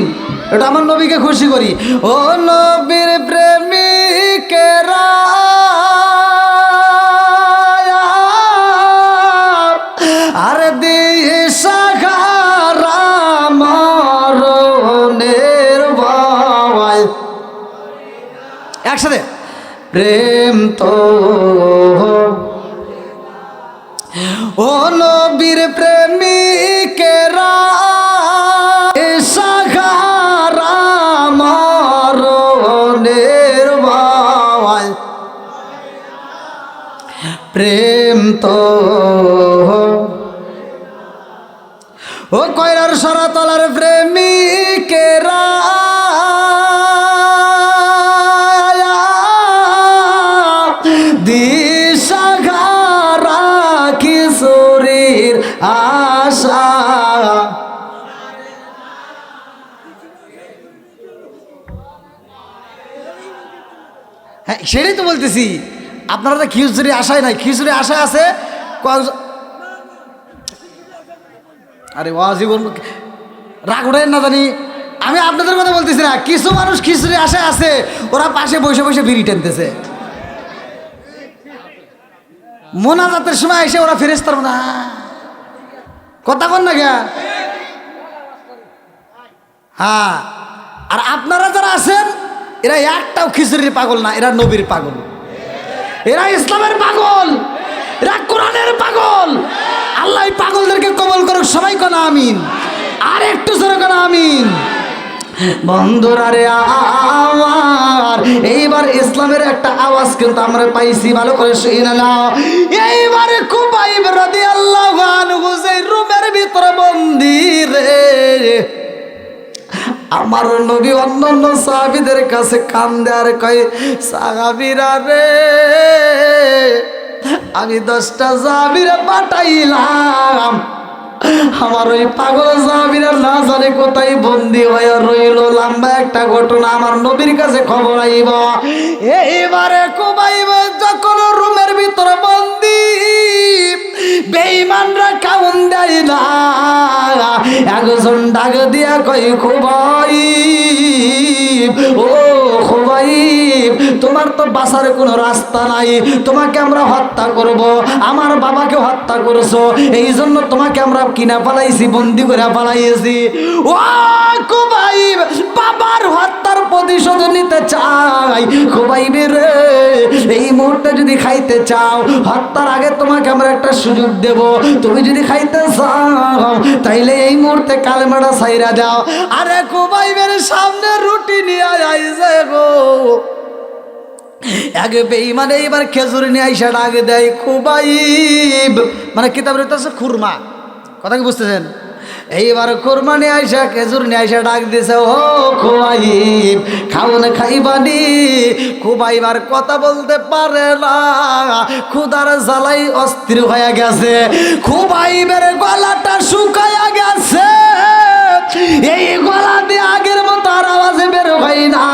এটা আমার নবীকে খুশি করি। ও নবীর প্রেমিকেরা আর দিশাহারা মরণের ভয়, একসাথে প্রেম তো ও নবীর প্রেমিকেরা সাহারা মরণের ভয়, প্রেম তো ও কয়রার সরাতলার প্রেমিকেরা দিশাহারা কিশোরীর আশা। হ্যাঁ সেটাই তো বলতেছি, আপনারা তো খিচুড়ি আশায় নাই, খিচুড়ি আশায় আছে। আরে জীবন রাগ ওঠেন না জানি, আমি আপনাদের কথা বলতেছি না। কিছু মানুষ খিচুড়ি আশায় আছে, ওরা পাশে বসে বসে বিড়ি টানতেছে। মোনাজাতের সময় এসে ওরা ফেরেশতার না কথা কন না গা। হ্যাঁ, আর আপনারা যারা আছেন এরা একটাও খিচুড়ির পাগল না, এরা নবীর পাগল, এরা ইসলামের পাগল, এরা কোরআনের পাগল। আল্লাহ পাগলদেরকে কবুল করুক সবাই কোন আমিন। আর একটু জোরে কোন আমিন। বন্ধুরা রে আমার, এইবার ইসলামের একটা আওয়াজ কিন্তু আমরা পাইছি, ভালো করে শুনে নাও। এইবারে খুবাইব রাদিয়াল্লাহু আনহু যে রুমের ভিতরে বন্দী রে, আমার নবী অন্যান্য সাহাবীদের কাছে কান্দে আর কয়, সাহাবীরা রে, আমি 10টা সাহাবীরে পাঠাইলাম, আমার ওই পাগল সাহাবীরা না জানে কোথায় বন্দী হয়ে রইল। লম্বা একটা ঘটনা, আমার নবীর কাছে খবর আইব। এইবারে খুবাইব যখন রুমের ভিতরে বন্দী, বেঈমানরা কাউন দেয় না, একজন ডাক দিয়া কই, খুবাইব, ও খুবাইব, তোমার তো বাঁচার কোনো রাস্তা নাই, তোমাকে আমরা হত্যা করব, আমার বাবাকে হত্যা করছো, এই জন্য তোমাকে আমরা কিনা পালাইছি, বন্দি করে পালাইছি। ও খুবাইব, বাবার হত্যার প্রতিশোধ নিতে চাই। খুবাইবের এই মুহূর্তে যদি খাইতে চাও, হত্যার আগে তোমাকে আমরা একটা সুযোগ দেব, তুমি যদি খাইতে চাও তাইলে এই মুহূর্তে কালেমাটা ছাইরা দাও। আরে খুবাইবের সামনে রুটি নিয়ে আইছে গো, আগে বেঈমানে এইবার খেজুর নিয়ে আইসা ডাক দেয়, খুবাইব, মানে কিতাবের তো আছে খুরমা, কথা কি বুঝতেছেন? এইবার খুরমা নিয়ে আইসা, খেজুর নিয়ে আইসা ডাক দিছে, ও খুবাইব, খাওন খাইবানি? খুবাইব আর কথা বলতে পারে না, ক্ষুধার জ্বালাই অস্থির হয়ে গেছে, খুবাইবের গলাটা শুকায়া গেছে, এই গলা দিয়ে আগের মতো আর আওয়াজ বের হয় না,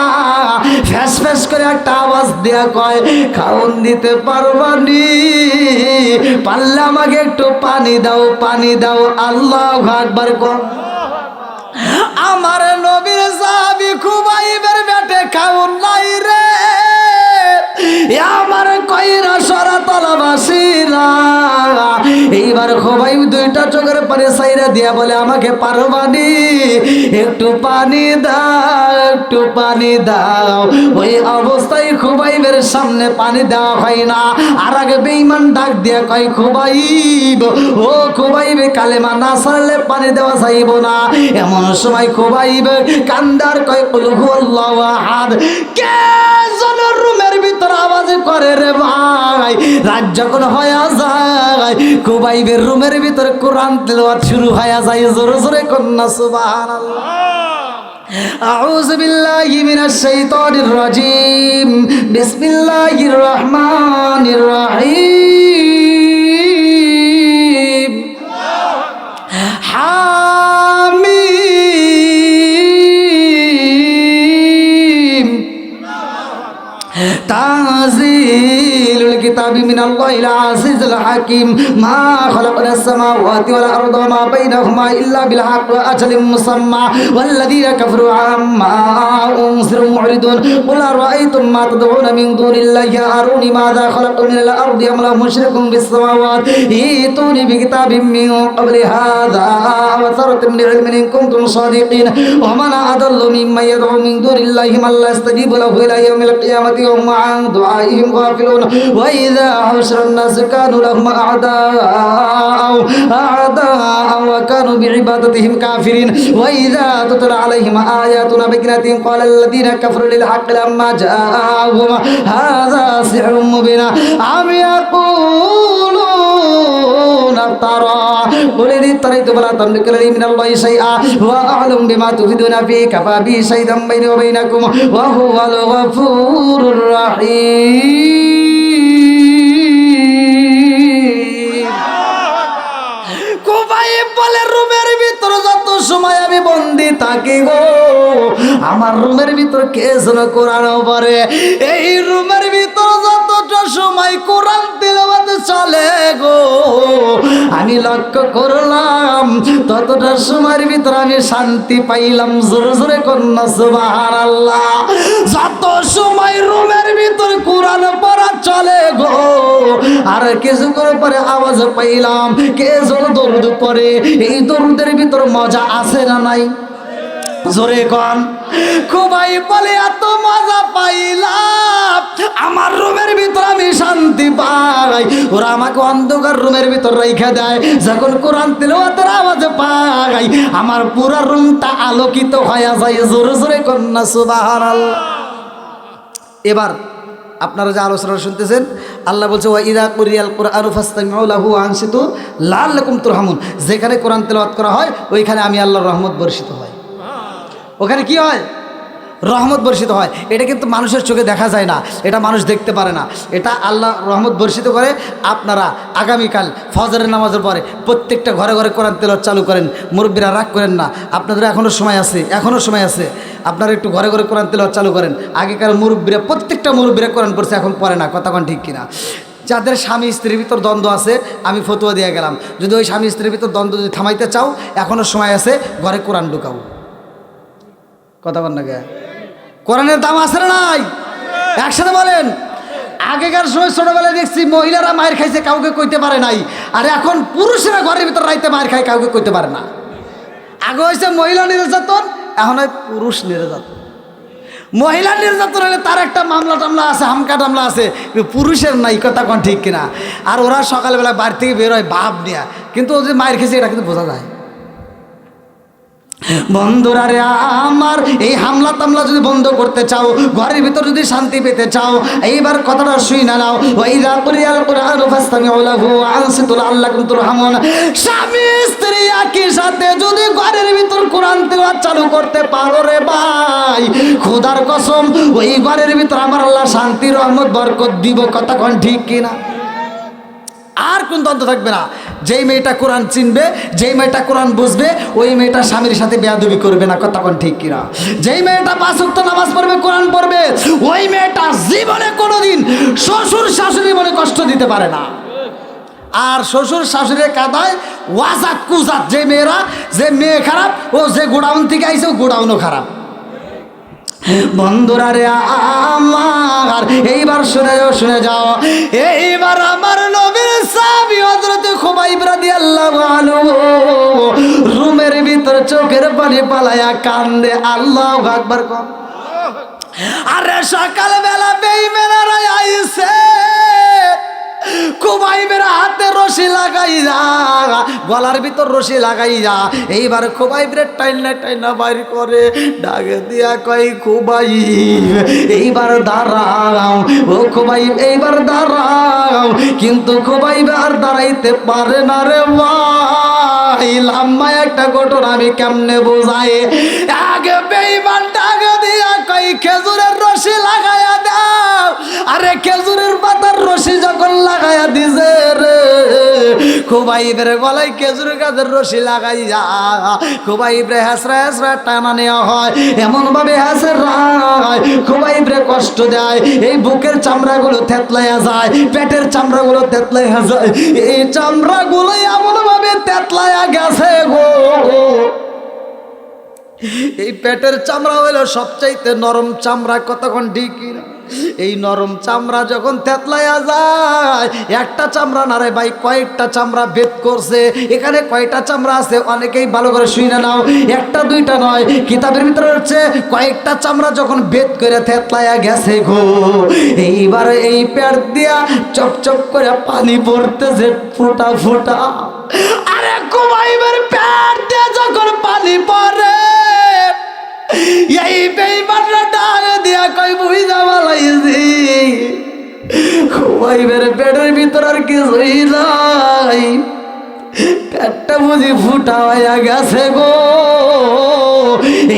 ফ্যাস ফ্যাস করে একটা আওয়াজ দেয়া কয়, খাওন দিতে পারবানি? পারলে আমাকে একটু পানি দাও, পানি দাও। আল্লাহু আকবার কর। আমার নবীর সাহাবী খুবাইবের পেটে খাওন নাই রে, আমার কইরা সরা তলাবাসীরা। এইবার খুবাইব 2টা চোখের পানি সাইরা দিয়া বলে, আমাকে পারবানি? একটু পানি দাও, একটু পানি দাও। ওই অবস্থায় খুবাইবের সামনে পানি দেওয়া হয় না। আর আগে বেঈমান ডাক দিয়া কয়, খুবাইব, ও খুবাইব, কালেমা না ছাড়লে পানি দেওয়া যাইব না। এমন সময় খুবাইব কান্দার কয়, কুল হুয়াল্লাহু আহাদ। কে যেন রুমের ভিতর আওয়াজ করে রে ভাই, রাত যখন হয়ে যায়, খুবাইবের রুমের ভিতরে কোরআন তেলাওয়াত শুরু হয়ে যায়। জোরে জোরে কন্যা সুবহানাল্লাহ। আউযু বিল্লাহি মিনাশ শাইতানির রাজিম, বিসমিল্লাহির রহমানির রহিম। হামিম, তানজিলুল কিতাবি মিনাল্লাহিল আজিজিল হাকিম। মা খালাকনাস সামাওয়াতি ওয়াল আরদা ওয়া মা বাইনাহুমা ইল্লা বিল হাক্কি ওয়া আজালিম মুসাম্মা ওয়াল্লাযীনা কাফারু আম্মা উনজিরু মু'রিদুন। কুল আরাআইতুম মা তাদউনা মিন দুনিল্লাহি আরুনি মাযা খালাকু মিনাল আরদি আম লাহুম মুশরিকুন বিস সামাওয়াতি ইতুনি বিকিতাবিম মিন ক্বাবলি হাযা ওয়া সারাতুম লি'ilmin in kuntum সাদিকিন। ওয়া মান আদাল্লু মিম্মান ইয়াদউ মিন দুনিল্লাহি মান লা ইয়াস্তাজিবু লাহু ইলা ইয়াউমিল কিয়ামাতি ওয়া হুম আন দুআইহিম গাফিলুন। ওয়া ইযা حشر الناس كانوا لهم أعداء وكانوا بعبادتهم كافرين. وإذا تتلى عليهم آياتنا بينات قال الذين كفروا للحق لما جاءهم هذا سحر مبين أم يقولون افترى قل إن افتريت فلا تملك لي من الله شيئا وأعلم بما تفيدون فيه كفى بي شهيدا بيني وبينكم وهو الغفور الرحيم. বলে রুমের ভিতর যত সময় আমি বন্দি থাকি গো, আমার রুমের ভিতর কে যেন কোরআন পড়ে। এই রুমের ভিতর যতটা সময় কোরআন তেলাওয়াত চলে গো, আমি লক্ষ্য করলাম ততটা সময়ের ভিতর আমি শান্তি পাইলাম। জোরে জোরে কন্যা সুবহানাল্লাহ। যত সময় রুমের ভিতর কোরআন পড়া চলে গো, আর কিছুক্ষণ পরে আওয়াজ পাইলাম কে যেন দরুদ পড়ে। এই দরুদের ভিতর মজা আছে না নাই? জোরে কন। খুবাইব বলে এত মজা পাইলাম, আমার রুমের ভিতর আমি শান্তি পাই। ভাই ওরা আমাকে অন্ধকার রুমের ভিতর রেখে দেয়, যখন কোরআন তিলাওয়াতের আওয়াজ পাই আমার পুরো রুমটা আলোকিত হয়ে যায়। জোরে জোরে কন্যা সুবহানাল্লাহ। এবার আপনারা যে আলোচনা শুনতেছেন, আল্লাহ বলছে ওয়া ইযা কুরিয়াল কুরআনু ফাসতামিউ লাহু ওয়া আনসিতু লাআল্লাকুম তুরহামুন। যেখানে কোরআন তেলাওয়াত করা হয় ওইখানে আমি আল্লাহর রহমত বর্ষিত হয়। ওখানে কি হয়? রহমত বর্ষিত হয়। এটা কিন্তু মানুষের চোখে দেখা যায় না, এটা মানুষ দেখতে পারে না, এটা আল্লাহ রহমত বর্ষিত করে। আপনারা আগামীকাল ফজরের নামাজের পরে প্রত্যেকটা ঘরে ঘরে কোরআন তেলাওয়াত চালু করেন। মুরব্বীরা রাগ করেন না, আপনাদের এখনও সময় আছে, এখনও সময় আছে। আপনারা একটু ঘরে ঘরে কোরআন তেলাওয়াত চালু করেন। আগেকার মুরব্বীরা, প্রত্যেকটা মুরব্বীরা কোরআন পড়ছে, এখন পড়ে না। কথা কোন ঠিক কিনা? যাদের স্বামী স্ত্রীর ভিতর দ্বন্দ্ব আছে, আমি ফতোয়া দিয়ে গেলাম, যদি ওই স্বামী স্ত্রীর ভিতর দ্বন্দ্ব যদি থামাইতে চাও, এখনও সময় আছে, ঘরে কোরআন ঢুকাও। কথা বল না কে? কোরআনের দাম আছে না নাই? একসাথে বলেন। আগেকার সময় ছোটবেলায় দেখছি মহিলারা মায়ের খাইছে, কাউকে কইতে পারে নাই, আর এখন পুরুষেরা ঘরের ভিতর রাইতে মায়ের খায়, কাউকে কইতে পারে না। আগে হয়েছে মহিলা নির্যাতন, এখন হয় পুরুষ নির্যাতন। মহিলা নির্যাতন হলে তার একটা মামলা টামলা আছে, হামকা টামলা আছে, পুরুষের নাই। কথা কোন ঠিক কিনা? আর ওরা সকালবেলা বাড়ি থেকে বের হয় ভাব নিয়ে, কিন্তু ও যে মায়ের খেয়েছে এটা কিন্তু বোঝা যায়। বন্ধুরা রে আমার, এই হামলা তামলা যদি বন্ধ করতে চাও, ঘরের ভিতর যদি শান্তি পেতে চাও, এইবার কথাটা শুই না নাও। ওয়াইযা কুরিয়াল কুরআনু ফাসতামিউ লাহু ওয়া আনসিতু লাআল্লাকুম তুরহামুন। স্বামী স্ত্রী একই সাথে যদি ঘরের ভিতর কোরআন তেলাওয়াত চালু করতে পারো রে ভাই, খোদার কসম ওই ঘরের ভিতর আমার আল্লাহ শান্তি রহমত বরকত দিব। কথা কোন ঠিক কিনা? আর কোন দ্বন্দ্ব থাকবে না। যেই মেয়েটা কোরআন চিনবে, যেই মেয়েটা কোরআন বুঝবে, ওই মেয়েটা স্বামীর সাথে বেয়াদবি করবে না। কথা কোন ঠিক কিনা? যেই মেয়েটা 5 ওয়াক্ত নামাজ পড়বে, কোরআন পড়বে, ওই মেয়েটা জীবনে কোনোদিন শ্বশুর শাশুড়ি মনে কষ্ট দিতে পারে না। আর শ্বশুর শাশুড়ির কাদায় ওয়াজাত কুজাত, যে মেয়েরা, যে মেয়ে খারাপ, ও যে গোডাউন থেকে আইছে ও গোডাউনও খারাপ। বন্ধুরা রে আমার, এইবার শুনে যাও, এইবার আমার নবীর সাহাবী হযরত খুবাইব রাদিয়াল্লাহু আনহু রুমের ভিতর চোখের পানি পালায়া কান্দে। আল্লাহু আকবার। আরে সকালবেলা বেঈমানরা আইছে, খুবাইবের হাতে রশি লাগাইয়া, গলার ভিতর রশি লাগাইয়া, এইবার খুবাইবের টাইনা বাইর করে, ডাকে দিয়া কয় খুবাইব এইবার দাঁড়াও, ও খুবাইব এইবার দাঁড়াও। কিন্তু খুবাইব আর দাঁড়াইতে পারে না রে ভাই। লম্বা একটা ঘটনা আমি কেমনে বোঝাই। আগে বেঈমান ডাকে দিয়া কয় খেজুরের রশি লাগাইয়া দাও। আরে খেজুরের পাতার রশি যখন লাগাইয়া দিছে রে, খুবাইবের গলায় খেজুর গাছের রশি লাগাইয়া খুবাইবরে হেসরা হেসরা টানা নেওয়া হয়, এমন ভাবে হেসরায় খুবাইবরে কষ্ট দেয়। এই বুকের চামড়াগুলো থেতলাইয়া যায়, পেটের চামড়াগুলো থেতলাইয়া যায়, এই চামড়াগুলো এমন ভাবে থেতলাইয়া গেছে গো। এই পেটের চামড়া হইল সবচাইতে নরম চামড়া। কতক্ষণ ঠিক কিনা? এই নরম চামড়া যখন থেতলাইয়া যায়, একটা চামড়া না রে ভাই, কয়েকটা চামড়া ভেদ করছে। এখানে কয়টা চামড়া আছে অনেকেই ভালো করে শুনে নাও, একটা দুইটা নয়, কিতাবের ভিতরে হচ্ছে কয়েকটা চামড়া যখন ভেদ করে থেতলাইয়া গেছে গো। এইবার এই পেট দিয়া চপচপ করে পানি পড়তেছে ফোঁটা ফোঁটা। আরে খুবাইবের পেট দিয়া যখন পানি পড়ে, এই বেঈমানরা ডাকে দিয়া কই বুঝা বালাইছি, খুবাইবের পেটের ভিতর আর কিছুই নাই, পেটটা বুঝি ফুটা হইয়া গেছে গো।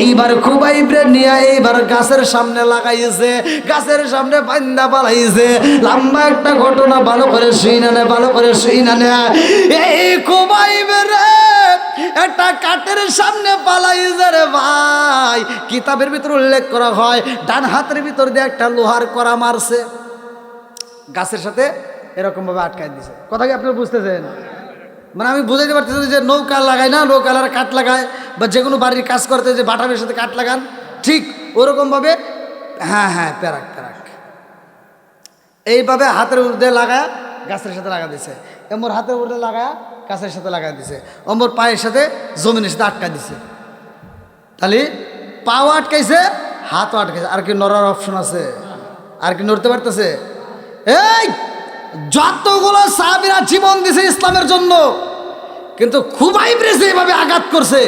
এইবার খুবাইবরে নিয়ে এইবার গাছের সামনে লাগাইছে, গাছের সামনে বান্দা পালাইছে। লম্বা একটা ঘটনা, ভালো করে শুইনা নে, ভালো করে শুইনা নে। এই খুবাইবরে একটা কাঠের সামনে পালাইছে রে ভাই। কিতাবের ভিতর উল্লেখ করা হয় ডান হাতের ভিতর দিয়ে একটা লোহার কড়া মারছে, গাছের সাথে এরকম ভাবে আটকায় দিছে। কথা কি আপনারা বুঝতেছেন? মানে আমি বুঝাইতে পারতেছি যে নৌকা লাগায় না, নৌকালার কাঠ লাগায়, বা যে কোনো বাড়ির কাজ করতে যে বাটামের সাথে কাঠ লাগান, ঠিক ওরকমভাবে, হ্যাঁ হ্যাঁ, প্যারাক এইভাবে হাতের উপরে লাগায় গাছের সাথে লাগা দিছে। এমর হাতের উপরে লাগায় গাছের সাথে লাগা দিছে, অমর পায়ের সাথে জমিনের সাথে আটকা দিছে। তাহলে পাও আটকাইছে, হাতও আটকাইছে। আর কি নড়ার অপশন আছে? আর কি নড়তে পারতেছে? এই যতগুলো সাহাবীরা জীবন দিছে ইসলামের জন্য, কিন্তু খুবাইবরে যেভাবে আঘাত করছে,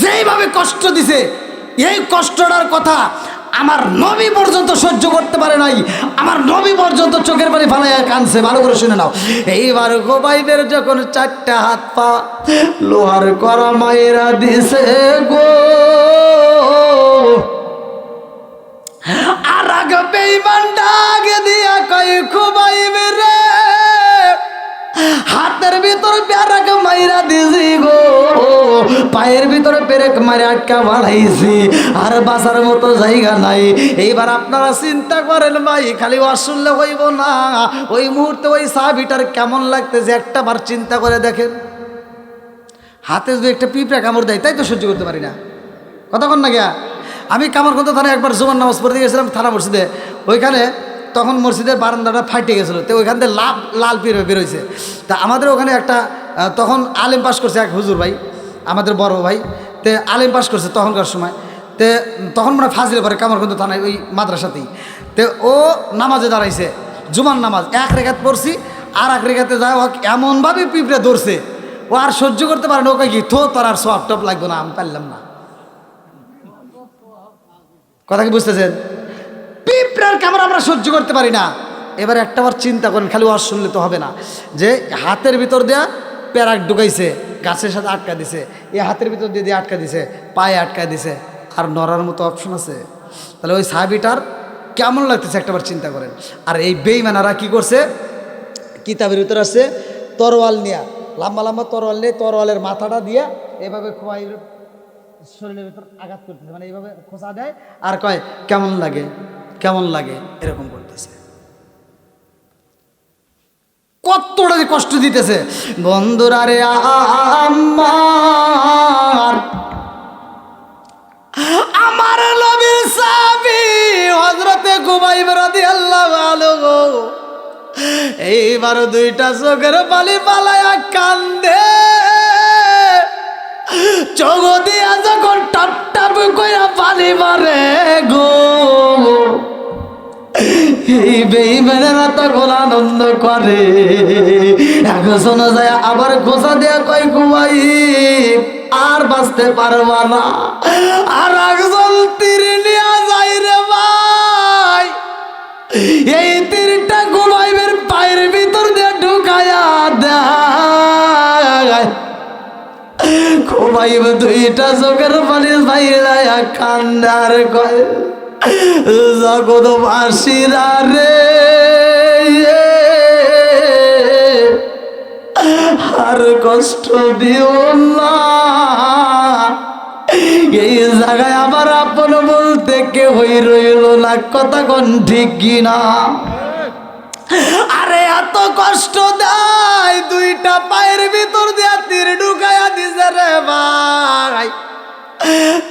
যেইভাবে কষ্ট দিছে, এই কষ্টটার কথা আমার নবী পর্যন্ত সহ্য করতে পারে নাই। আমার নবী পর্যন্ত চোখের পানি ফালাইয়া কানছে। ভালো করে শুনে নাও। এইবার খুবাইবের যখন 4টা হাত পা লোহার করা মায়েরা দিছে গো, আর আগে বেঈমান ডাক দিয়া কয় খুবাইবে রে, হাতের ভিতর পেরেক মাইরা দিছি গো, পায়ের ভিতরে পেরেক মারে আটকা বাড়াইছি, আর বাঁচার মতো জায়গা নাই। এইবার আপনারা চিন্তা করেন ভাই, খালি শুনলে হইব না, ওই মুহূর্তে ওই সাহাবীটার কেমন লাগতেছে একটা বার চিন্তা করে দেখেন। হাতে যদি একটা পিঁপড়া কামড় দেয়, তাই তো সহ্য করতে পারি না। কতক্ষণ না গিয়া আমি কামারগঞ্জ থানায় একবার জুমার নামাজ পড়তে গেছিলাম থানা মসজিদে, ওইখানে তখন মসজিদের বারান্দাটা ফাটে গেছিলো, তো ওইখান থেকে লাল পিঁপড়া বেরোইছে। তা আমাদের ওখানে একটা তখন আলেম পাস করছে এক হুজুর ভাই, আমাদের বড় ভাই, তে আলেম পাস করছে তখনকার সময়। তে তখন মানে ফাজিলে পরে কামারগঞ্জ থানায় ওই মাদ্রাসাতেই। তে ও নামাজে দাঁড়াইছে, জুমার নামাজ, 1 রেখাত পড়ছি, আর 1 রেখাতে যায় ও এমনভাবে পিঁপড়ে ধরছে, ও আর সহ্য করতে পারে না। ওকে কি থো, তোর আর সব টপ লাগবে না, আমি পারলাম না। কথা কি বুঝতেছেন? পিঁপড়ার কামড় আমরা সহ্য করতে পারি না। এবার একটাবার চিন্তা করেন, খালি ওয়াজ শুনলে তো হবে না, যে হাতের ভিতর দেয়া প্যারাক ঢুকাইছে, গাছের সাথে আটকা দিছে, এই হাতের ভিতর দিয়ে আটকা দিছে, পায়ে আটকা দিছে, আর নড়ার মতো অপশন আছে? তাহলে ওই সাহাবীটার কেমন লাগতেছে একটাবার চিন্তা করেন। আর এই বেঈমানারা কি করছে, কিতাবের ভিতর আছে তরোয়াল নিয়া, লম্বা লম্বা তরোয়াল নিয়ে তরোয়ালের মাথাটা দিয়া এভাবে খোয়াই শরীরের ভিতর আঘাত করতেছে, মানে এইভাবে খোঁচা দেয় আর কয় কেমন লাগে কেমন লাগে, এরকম করতেছে। কতটা যে কষ্ট দিতেছে বন্ধুরা রে। আমার নবীর সাহাবী হযরতে খুবাইব রাদিয়াল্লাহু আনহু এইবার 2টা চোখের পানি পালায়া কান্দে, চোখ দিয়া যখন টপ টপ কইরা পানি মারে গো, এই বেঈমানেরা তখন আনন্দ করে। একজন যায় আবার খোঁচা দেয়া কয় খুবাইব আর বাঁচতে পারবা না, আর একজন তীর নিয়ে যায় রে ভাই, এই তীরটা খুবাইবের পায়ের ভিতর দিয়ে ঢুকায়া দেয়। খুবাইব 2টা চোখের পানি বাইরে কান্দার কয় জগৎবাসীরা রে, আর কষ্ট দিও না, এই জায়গায় আবার আপন বলতে কেউই রইল না। কথা কোন ঠিক কিনা? আরে এত কষ্ট দেয়, 2টা পায়ের ভিতর দিয়া তীর ঢুকায়া দিছে রে ভাই,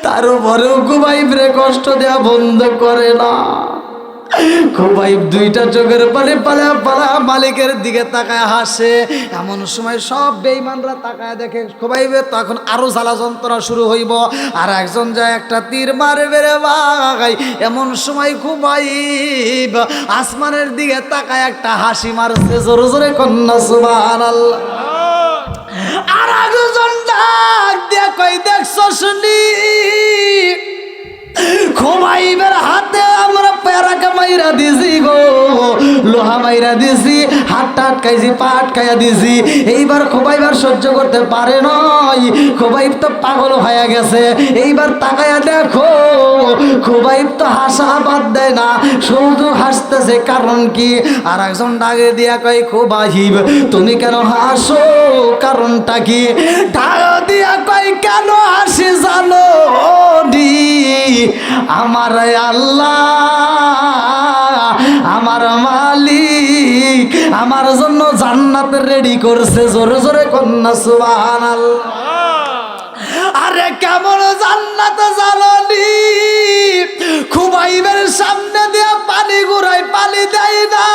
তার উপরেও খুবাইব রে কষ্ট দেয়া বন্ধ করে না। খুবাইব 2টা চোখের পানি পালা পালা মালিকের দিকে তাকায় হাসে। এমন সময় সব বেঈমানরা তাকায় দেখে খুবাইবের তখন আরো জ্বালা যন্ত্রণা শুরু হইব, আর একজন যায় একটা তীর মারবে রে ভাই। এমন সময় খুবাইব আসমানের দিকে তাকায় একটা হাসি মারছে, জোরে জোরে কন্যা সুবহানাল্লাহ। আর একজন ডাক দিয়া কই দেখছো শুনি, খুবাইবের হাতে আমরা প্যারাকা মাইরা দিছি গো, লোহা মাইরা দিছি, হাতটা আটকাইছি, পা আটকাইয়া দিছি। এইবার খুবাইব আর সহ্য করতে পারে নাই, খুবাইব তো পাগল হয়ে গেছে। এইবার তাকায়া দেখো, খুবাইব তো হাসা বাদ দেয় না, শুধু হাসতেছে, কারণ কি? আর একজন ডাকে দিয়া কয় খুবাইব তুমি কেন হাসো, কারণটা কি? ডাক দিয়া কয় কেন হাসি জানো দি, আমার আল্লাহ আমার মালিক আমার জন্য জান্নাত রেডি করছে। জোরে জোরে কন্যা সুবহানাল্লাহ। আরে কেমন জান্নাত জাননি, খুবাইবের সামনে দিয়া পানি ঘুরাই, পানি দেয় না।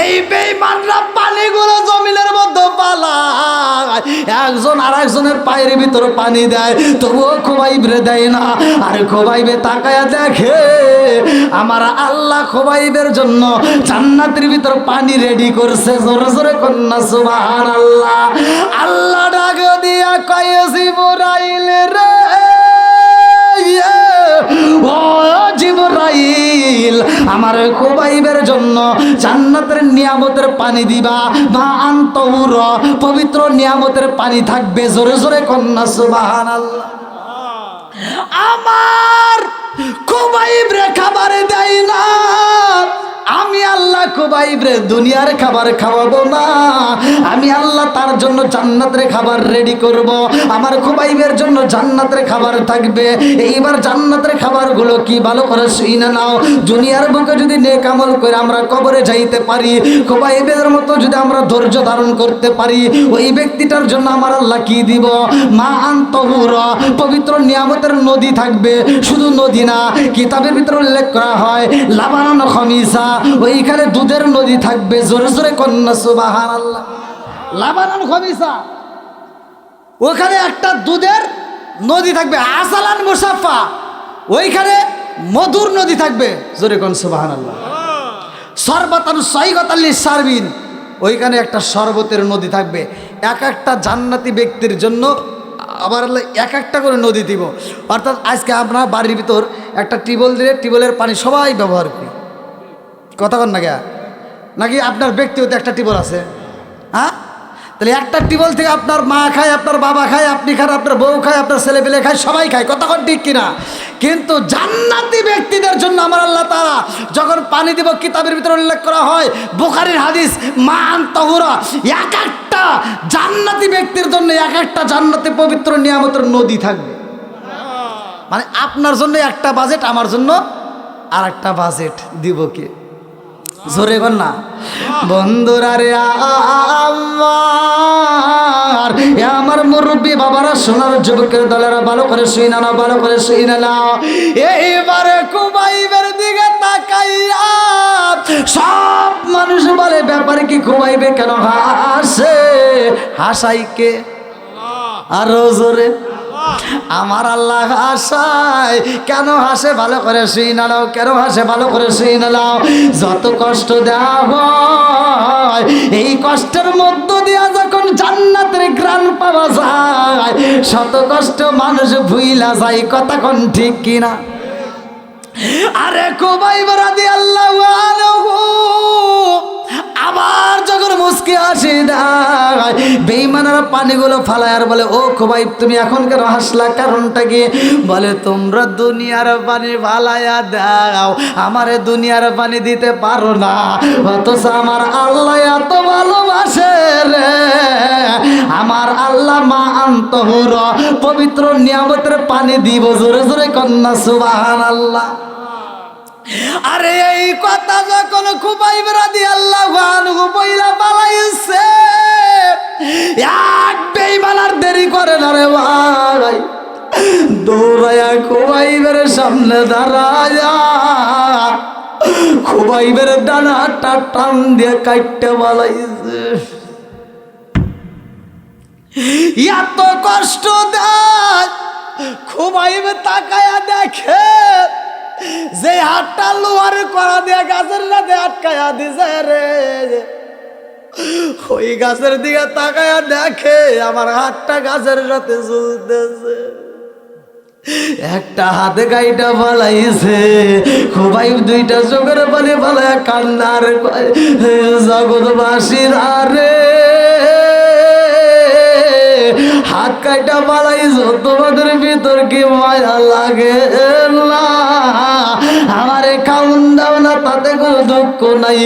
এই বেঈমানরা পানিগুলো জমিনের মধ্যে পালায়, একজন আর একজনের পায়ের ভিতর পানি দেয়, তবুও খোবাইবরে দেয় না। আর খোবাইবে তাকায়া দেখে আমার আল্লাহ খোবাইবের জন্য জান্নাতের ভিতর পানি রেডি করছে। জোরে জোরে কন্যা সুবহানাল্লাহ। আল্লাহ ডাক দিয়া কয় জিবরাইল রে, ও জিবরাইল, আমার খোবাইবের জন্য জান্নাতের নিয়ামতের পানি দিবা। মা আনতাহুর, পবিত্র নিয়ামতের পানি থাকবে। জোরে জোরে কন্যা সুবহানাল্লাহ। আমার খোবাইবরে খাবার দেয় না, আমি আল্লাহ খোবাইবরে দুনিয়ার খাবার খাওয়াবো না, আমি আল্লাহ তার জন্য জান্নাতের খাবার রেডি করব। আমার খোবাইবের জন্য জান্নাতের খাবার থাকবে। এইবার জান্নাতের খাবারগুলো কি ভালো করে শুনে নাও। দুনিয়ার বুকে যদি নেক আমল করে আমরা কবরে যাইতে পারি, খোবাইবের মতো যদি আমরা ধৈর্য ধারণ করতে পারি, ওই ব্যক্তিটার জন্য আমার আল্লাহ কি দিব? মা আনতাহুর, পবিত্র নিয়ামতের নদী থাকবে। শুধু নদী না, কিতাবের ভিতরে উল্লেখ করা হয় লাবানান খামিসা, ওইখানে দুধের নদী থাকবে। জোরে জোরে কন্যা সুবহানাল্লাহ। লাবানান খামিসা, ওখানে একটা দুধের নদী থাকবে। আসালান মুসাফা, ওইখানে মধুর নদী থাকবে। জোরে কন সুবহানাল্লাহ। সরবাতান সাইগাতাল লিসারবিন, ওইখানে একটা শরবতের নদী থাকবে। এক একটা জান্নাতি ব্যক্তির জন্য আবার এক একটা করে নদী দিব। অর্থাৎ আজকে আপনার বাড়ির ভিতর একটা টিউবওয়েল দিলে টিউবওয়েলের পানি সবাই ব্যবহার করি, কথা কন না গা? নাকি আপনার ব্যক্তিগত একটা টিউবওয়েল আছে? হ্যাঁ, তাহলে একটা টিউবওয়েল থেকে আপনার মা খায়, আপনার বাবা খায়, আপনি খান, আপনার বউ খায়, আপনার ছেলে পেলে খায়, সবাই খায়, কথা কন ঠিক কিনা? কিন্তু জান্নাতি ব্যক্তিদের জন্য আমার আল্লাহ তাআলা যখন পানি দিব, কিতাবের ভিতরে উল্লেখ করা হয়, বুখারীর হাদিস, মা আনতাহুরা, এক একটা জান্নাতি ব্যক্তির জন্য এক একটা জান্নাতে পবিত্র নিয়ামতের নদী থাকবে। মানে আপনার জন্য একটা বাজেট, আমার জন্য আর একটা বাজেট দিব কে? জোরে কর না বন্ধুরা রে। আমার মুরব্বী বাবারা, সোনার যুবকের দলেরা, ভালো করে শুই না, ভালো করে শুই না। এইবারে খোবাইবের দিকে তাকাইয়া সব মানুষ বলে, ব্যাপারে কি খোবাইবে কেন হাসে? হাসাইকে আরো জোরে আমার আল্লাহ হাসায়। কেন হাসে? ভালো করে শুই না নাও। কেন হাসে? ভালো করে শুই না নাও। যত কষ্ট দেওয়া হয়, এই কষ্টের মধ্য দিয়া যখন জান্নাতের ঘ্রাণ পাওয়া যায়, শত কষ্ট মানুষ ভুইলা যায়, কথা কোন ঠিক কিনা? আরে খোবাইব রাদিয়াল্লাহু আনহু আবার যখন মুস্কি হাসি দেয়, বেঈমানরা পানিগুলো ফালায় আর বলে, ও খোবাইব তুমি এখন কেন হাসলা? কারণটা কি? বলে, তোমরা দুনিয়ার পানি ফালাইয়া দাও, আমারে দুনিয়ার পানি দিতে পারো না, অথচ আমার আল্লাহ এত ভালোবাসে রে। আমার আল্লাহ মা আনতাহুর, পবিত্র নিয়ামতের পানি দিব। জোরে জোরে কন্যা সুবহানাল্লাহ। আরে এই কথা যখন খোবাইব রাদিয়াল্লাহু আনহু বইলা পালাইছে, এক বেঈমান আর দেরি করে না রে ভাই, দৌড়ায়া খোবাইবের সামনে দাঁড়ায়া খোবাইবের ডানাটা টান দিয়ে কাটতে পালাইছে। এত কষ্ট দেয়, খোবাইব তাকায়া দেখে যে হাতটা লোহার করা দিয়ে গাছের সাথে আটকায়া দিছে রে, ওই গাছের দিকে তাকায়া দেখে আমার হাতটা গাছের সাথে ঝুলতেছে। একটা হাতে গাইটা ফালাইছে, খোবাইব দুইটা চোখের পানি ফালাইয়া কান্নার জগৎবাসীর আরে হাত কাইটা পালাইছ, তোমাদের ভিতর কি মায়া লাগে না? আমারে খাউন দাও না, তাতে কোনো দুঃখ নাই,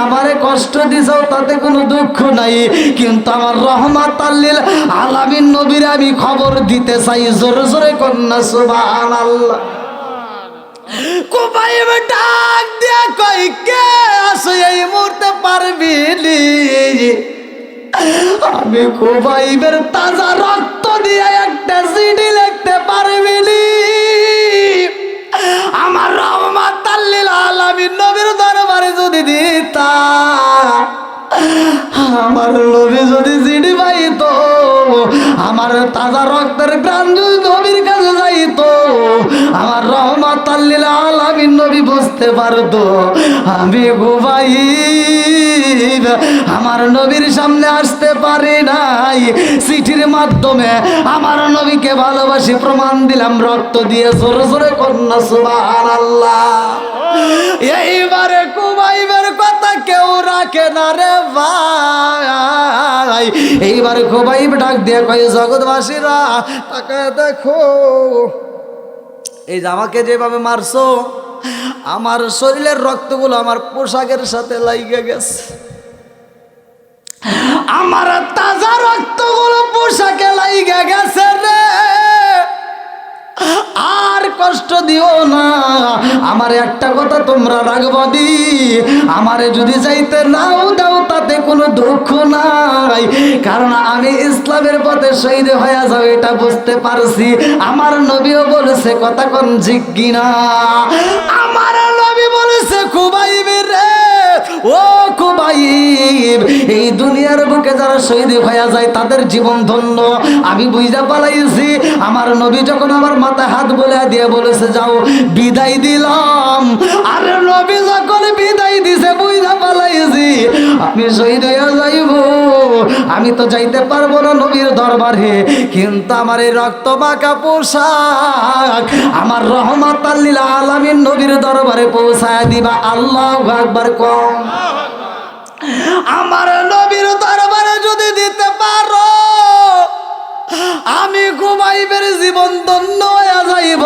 আমারে কষ্ট দিছাও, তাতে কোনো দুঃখ নাই, কিন্তু আমার রহমাতাল লিল আলামিন নবীর আমি খবর দিতে চাই। জোরে জোরে কন্যা সুবহানাল্লাহ। খোবাইব ডাক দিয়া কই, কে আসো এই মুহূর্তে পারবি? আমি খোবাইবের তাজা রক্ত দিয়ে একটা চিঠি লিখতে পারবি? আমার রহমাতাল লিল আলামিন নবীর দরবারে যদি দিতা, আমার নবী যদি চিঠি পাইতো, আমার তাজা রক্তের গ্রাম যদি নবীর কাছে যাইতো, আমার রহমাতাল লিল আলামিন নবী বুঝতে পারতো আমি খুবাইব আমার নবীর সামনে আসতে পারি নাই, চিঠির মাধ্যমে আমার নবীকে ভালোবাসি প্রমাণ দিলাম রক্ত দিয়ে। জোরে জোরে কন্যা সুবহানাল্লাহ। এইবারে খুবাইবের কথা কেউ রাখে না রে ভাই। এইবারে খুবাইব ডাক দিয়ে কয়, জগৎবাসীরা তাকায় দেখো, এই যে আমাকে যেভাবে মারছো, আমার শরীরের রক্তগুলো আমার পোশাকের সাথে লাইগে গেছে, আমার তাজা রক্তগুলো পোশাকে লাইগে গেছে রে, আর কষ্ট দিও না। আমার একটা কথা তোমরা রাখবা দি, আমারে যদি যাইতে নাও দাও তাতে কোনো দুঃখ নাই, কারণ আমি ইসলামের পথে শহীদ হয়ে যাও এটা বুঝতে পারছি। আমার নবীও বলেছে, কথা কোন জিজ্ঞি না, আমার নবী বলেছে খুবাইব রে, ও খুবাইব, এই দুনিয়ার বুকে যারা শহীদ হয়ে যায় তাদের জীবন ধন্য। আমি বুঝা পালাইছি, আমার নবী যখন আমার মাথায় হাত বলে দিয়ে বলেছে যাও, বিদায় দিলাম। আর নবী যখন বিদায় দিছে বুঝা পালাইছি আমি শহীদ হয়ে যাইব, আমি তো যাইতে পারবো না নবীর দরবারে, কিন্তু আমার এই রক্ত মাখা পোশাক আমার রহমাতাল লিল আলামিন নবীর দরবারে পৌঁছায় দিবা। আল্লাহু আকবার কম। আমার নবীর দরবারে যদি দিতে পারো, আমি খুবাইবের জীবন ধন্য হয়ে যাইব।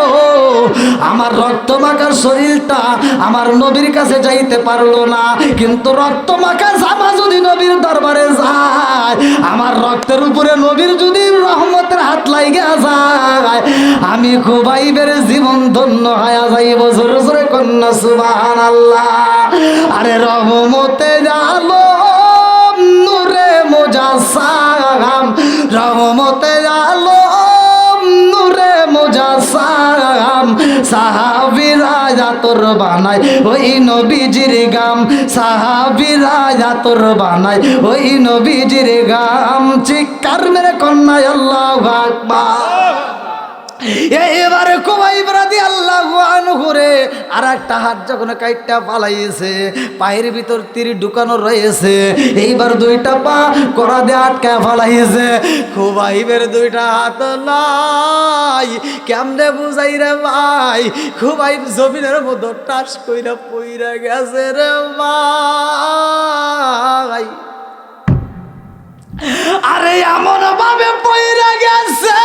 আমার রক্ত মাখা শরীরটা আমার নবীর কাছে যাইতে পারলো না, কিন্তু রক্ত মাখা জামা যদি নবীর দরবারে যায়, আমার রক্তের উপরে নবীর যদি রহমতের হাত লাইগা যায়, আমি খুবাইবের জীবন ধন্য হয়ে যাইব। জোরে জোরে কন্যা সুবহানাল্লাহ। আরে রহমতে আলো নূরে মুজাসসাম, রহমতে আলো নূরে মুজাসসাম, সাহাবীরা আতর বানায় ওই নবীজির গাম, সাহাবীরা আতর বানায় ওই নবীজির গাম। চিৎকার মেরে কন্যা আল্লাহু আকবার। এবারে খুবাইব রাদিয়াল্লাহু আনহু রে আর একটা হাত যখন কাইটটা পালাইছে, পায়ের ভিতর তীর ঢুকানো রয়েছে, এইবার দুইটা পা করা দিয়ে আটকায় পালাইছে। খুবাইবের দুইটা হাত নাই, কেমনে বুঝাই রে ভাই, খুবাইব জমিনের মধ্যে টাস কইরা পইরা গেছে রে ভাই। আরে এমন ভাবে পইরা গেছে,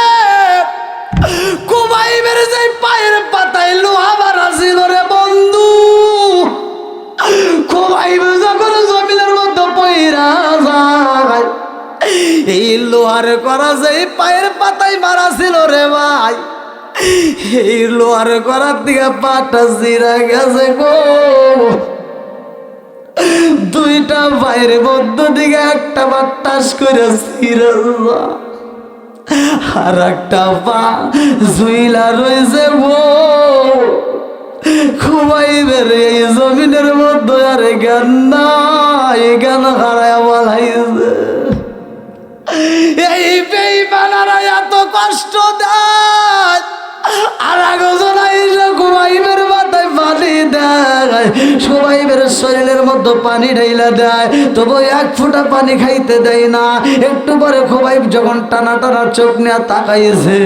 খুবাইবের যে পায়ের পাতায় লোহা মারা ছিল রে বন্ধু, খুবাইব যখন জমিনের মধ্যে পইরা যায়, এই লোহার করা যে পায়ের পাতায় মারা ছিল রে ভাই, এই লোহার করার দিকে পাটা চিরা গেছে গো। দুইটা পায়ের মধ্য দিকে একটা বাতাস করে চিরা যায়, আর একটা পা জুইলা রয়েছে গো। খুবাইবের এই জমিনের মধ্যে আর জ্ঞান নাই, জ্ঞান হারায় বলাইছে। এই বেঈমানেরা এত কষ্ট দেয়, আর একজন আইসা খুবাইবের মাথায় পানি দেয়, খুবাইবের শরীরের মধ্যে পানি ঢাইলা দেয়, তবু এক ফোঁটা পানি খাইতে দেয় না। একটু পরে খুবাইব যখন টানা টানা চোখ নিয়ে তাকাইছে,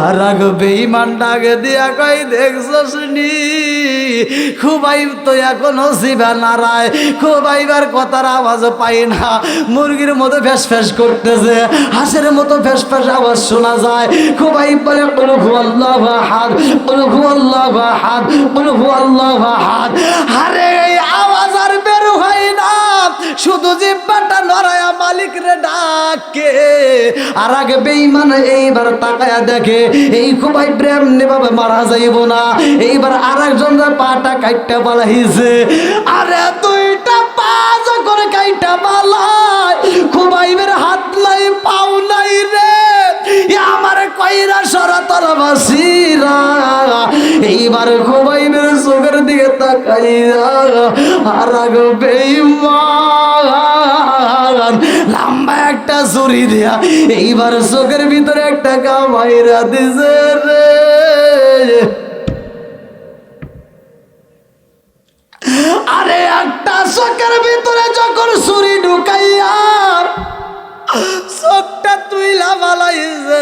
আর আগ বেঈমান ডাকে দিয়া কই দেখছস নি, খুবাইব তো এখনো জিভা নাড়ায়, খুবাইবার কথার আওয়াজ পাই না, মুরগির মতো ফ্যাস ফ্যাস করতেছে, হাঁসের মতো ফ্যাস ফ্যাস আওয়াজ শোনা যায়। খুবাইব বলে কুল হুয়াল্লাহু আহাদ, কুল হুয়াল্লাহু আহাদ, কুল হুয়াল্লাহু আহাদ। আরে এই আওয়াজ আর বের হয় না, শুধু জিহ্বাটা নড়ায়া মালিক রে ডাকে। আর আগে বেঈমান এইবার তাকায়া দেখে এই খুবাইব এমনি ভাবে মারা যাইব না, এইবার আর একজন পাটা কাইটটা পালাইছে। আরে দুইটা পা যখন কাইটটা পালায়, খুবাইবের হাত নাই পাও নাই রে, আমার কইরা সরাতলবাসীরা। এইবার খুবাইবের চোখের দিকে তাকাইয়া আর আগে বেঈমান লম্বা একটা একটা ছুরি দিয়া এইবার চোখের ভিতরে একটা কামাইরা দিছে রে। আরে একটা চোখের ভিতরে যখন ছুরি ঢুকাইয়া চোখটা তুইলা বালাইছে,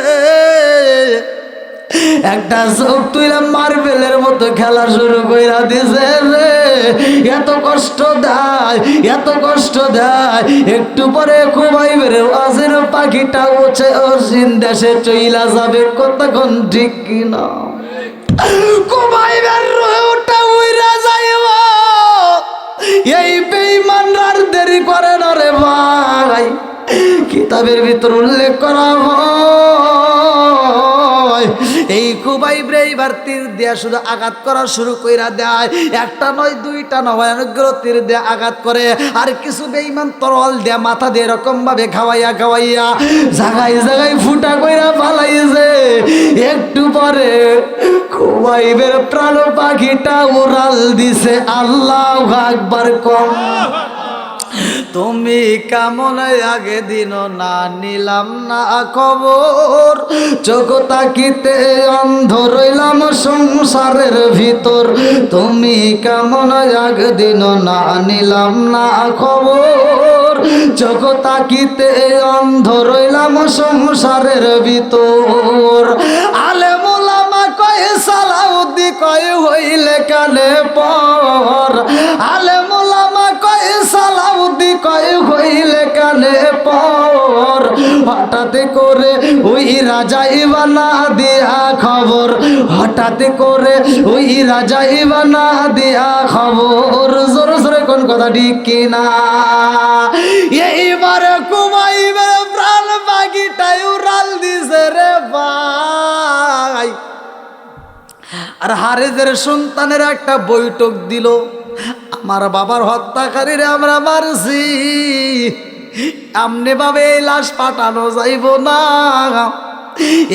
একটা চোখ তুইলা মার্বেলের মতো খেলা শুরু কইরা দিছে রে। এত কষ্ট দেয়, এত কষ্ট দেয়। একটু পরে খুবাইবের ওয়াজের পাখিটা উঠে অসীম দেশে চইলা যাবে, কতক্ষণ ঠিক কিনা? খুবাইবের রোহটা উইরা যাইব। এই বেঈমানরা দেরি করে না রে ভাই। কিতাবের ভিতর উল্লেখ করা হয় এই খুবাইব রে এইবার তীর দিয়া শুধু আঘাত করা শুরু কইরা দেয়। একটা নয়, দুইটা নয়, অনেকগুলো তীর দিয়ে আঘাত করে। আর কিছু বেঈমান তরল দিয়া মাথা দিয়ে এরকম ভাবে খাওয়াইয়া খাওয়াইয়া জায়গায় জায়গায় ফুটা কইরা ফালাইছে। একটু পরে খুবাইবের প্রাণ পাখিটা উড়াল দিছে। আল্লাহু আকবার কম। তুমি কেমন আগে দিন না নিলাম না খবর, চোখ তাকিতে অন্ধ রইলাম সংসারের ভিতর। তুমি কেমন আগে দিন না নিলাম না খবর, চোখ তাকিতে অন্ধ রইলাম সংসারের ভিতর। আলেম ওলামা কয় সালাউদ্দি কয় হইলে কালে পর, আলেম ওলামা কয় সালাউদ্দি কয় হইলে কালে পর। হঠাৎ করে ওই রাজা ইবানা দিয়া খবর, হঠাৎ করে ওই রাজা ইবানা দিয়া খবর। জোরে জোরে কোন কথা ঠিক কিনা? এইবার খুবাইবের প্রাণ পাখিটাই উড়াল দিছে রে ভাই। আর হারেজের সন্তানের একটা বৈঠক দিল, আমার বাবার হত্যাকারীরা আমরা মারছি, আমনে ভাবে এই লাশ পাঠানো যাইব না।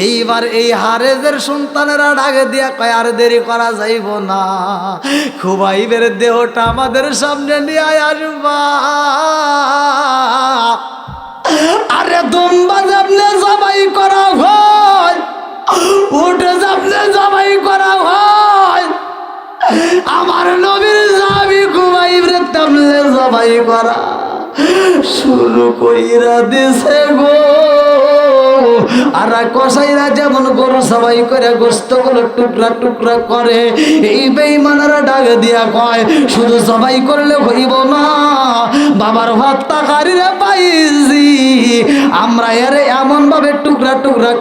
এইবার এই হারেজের সন্তানেরা ডাকে দিয়া কয় আর দেরি করা যাইব না, খুবাইবের দেহটা আমাদের সামনে নিয়ে আসবা। আরে দুম্বা জামনে জবাই করা হয়, উঠে জামনে জবাই করা হয়, আমার নবীর জামি খুবাইবের তামলে জবাই করা শুরু কইরা দিছে গো। আর কসাইরা যেমন গরু সবাই করে গোস্ত গুলো টুকরা টুকরা করে, এই বেঈমানেরা ডাক দিয়া কয় শুধু সবাই করলে হইব না, বাবার হত্যাকারীরা পাইছি আমরা এর এমন ভাবে টুকরা টুকরা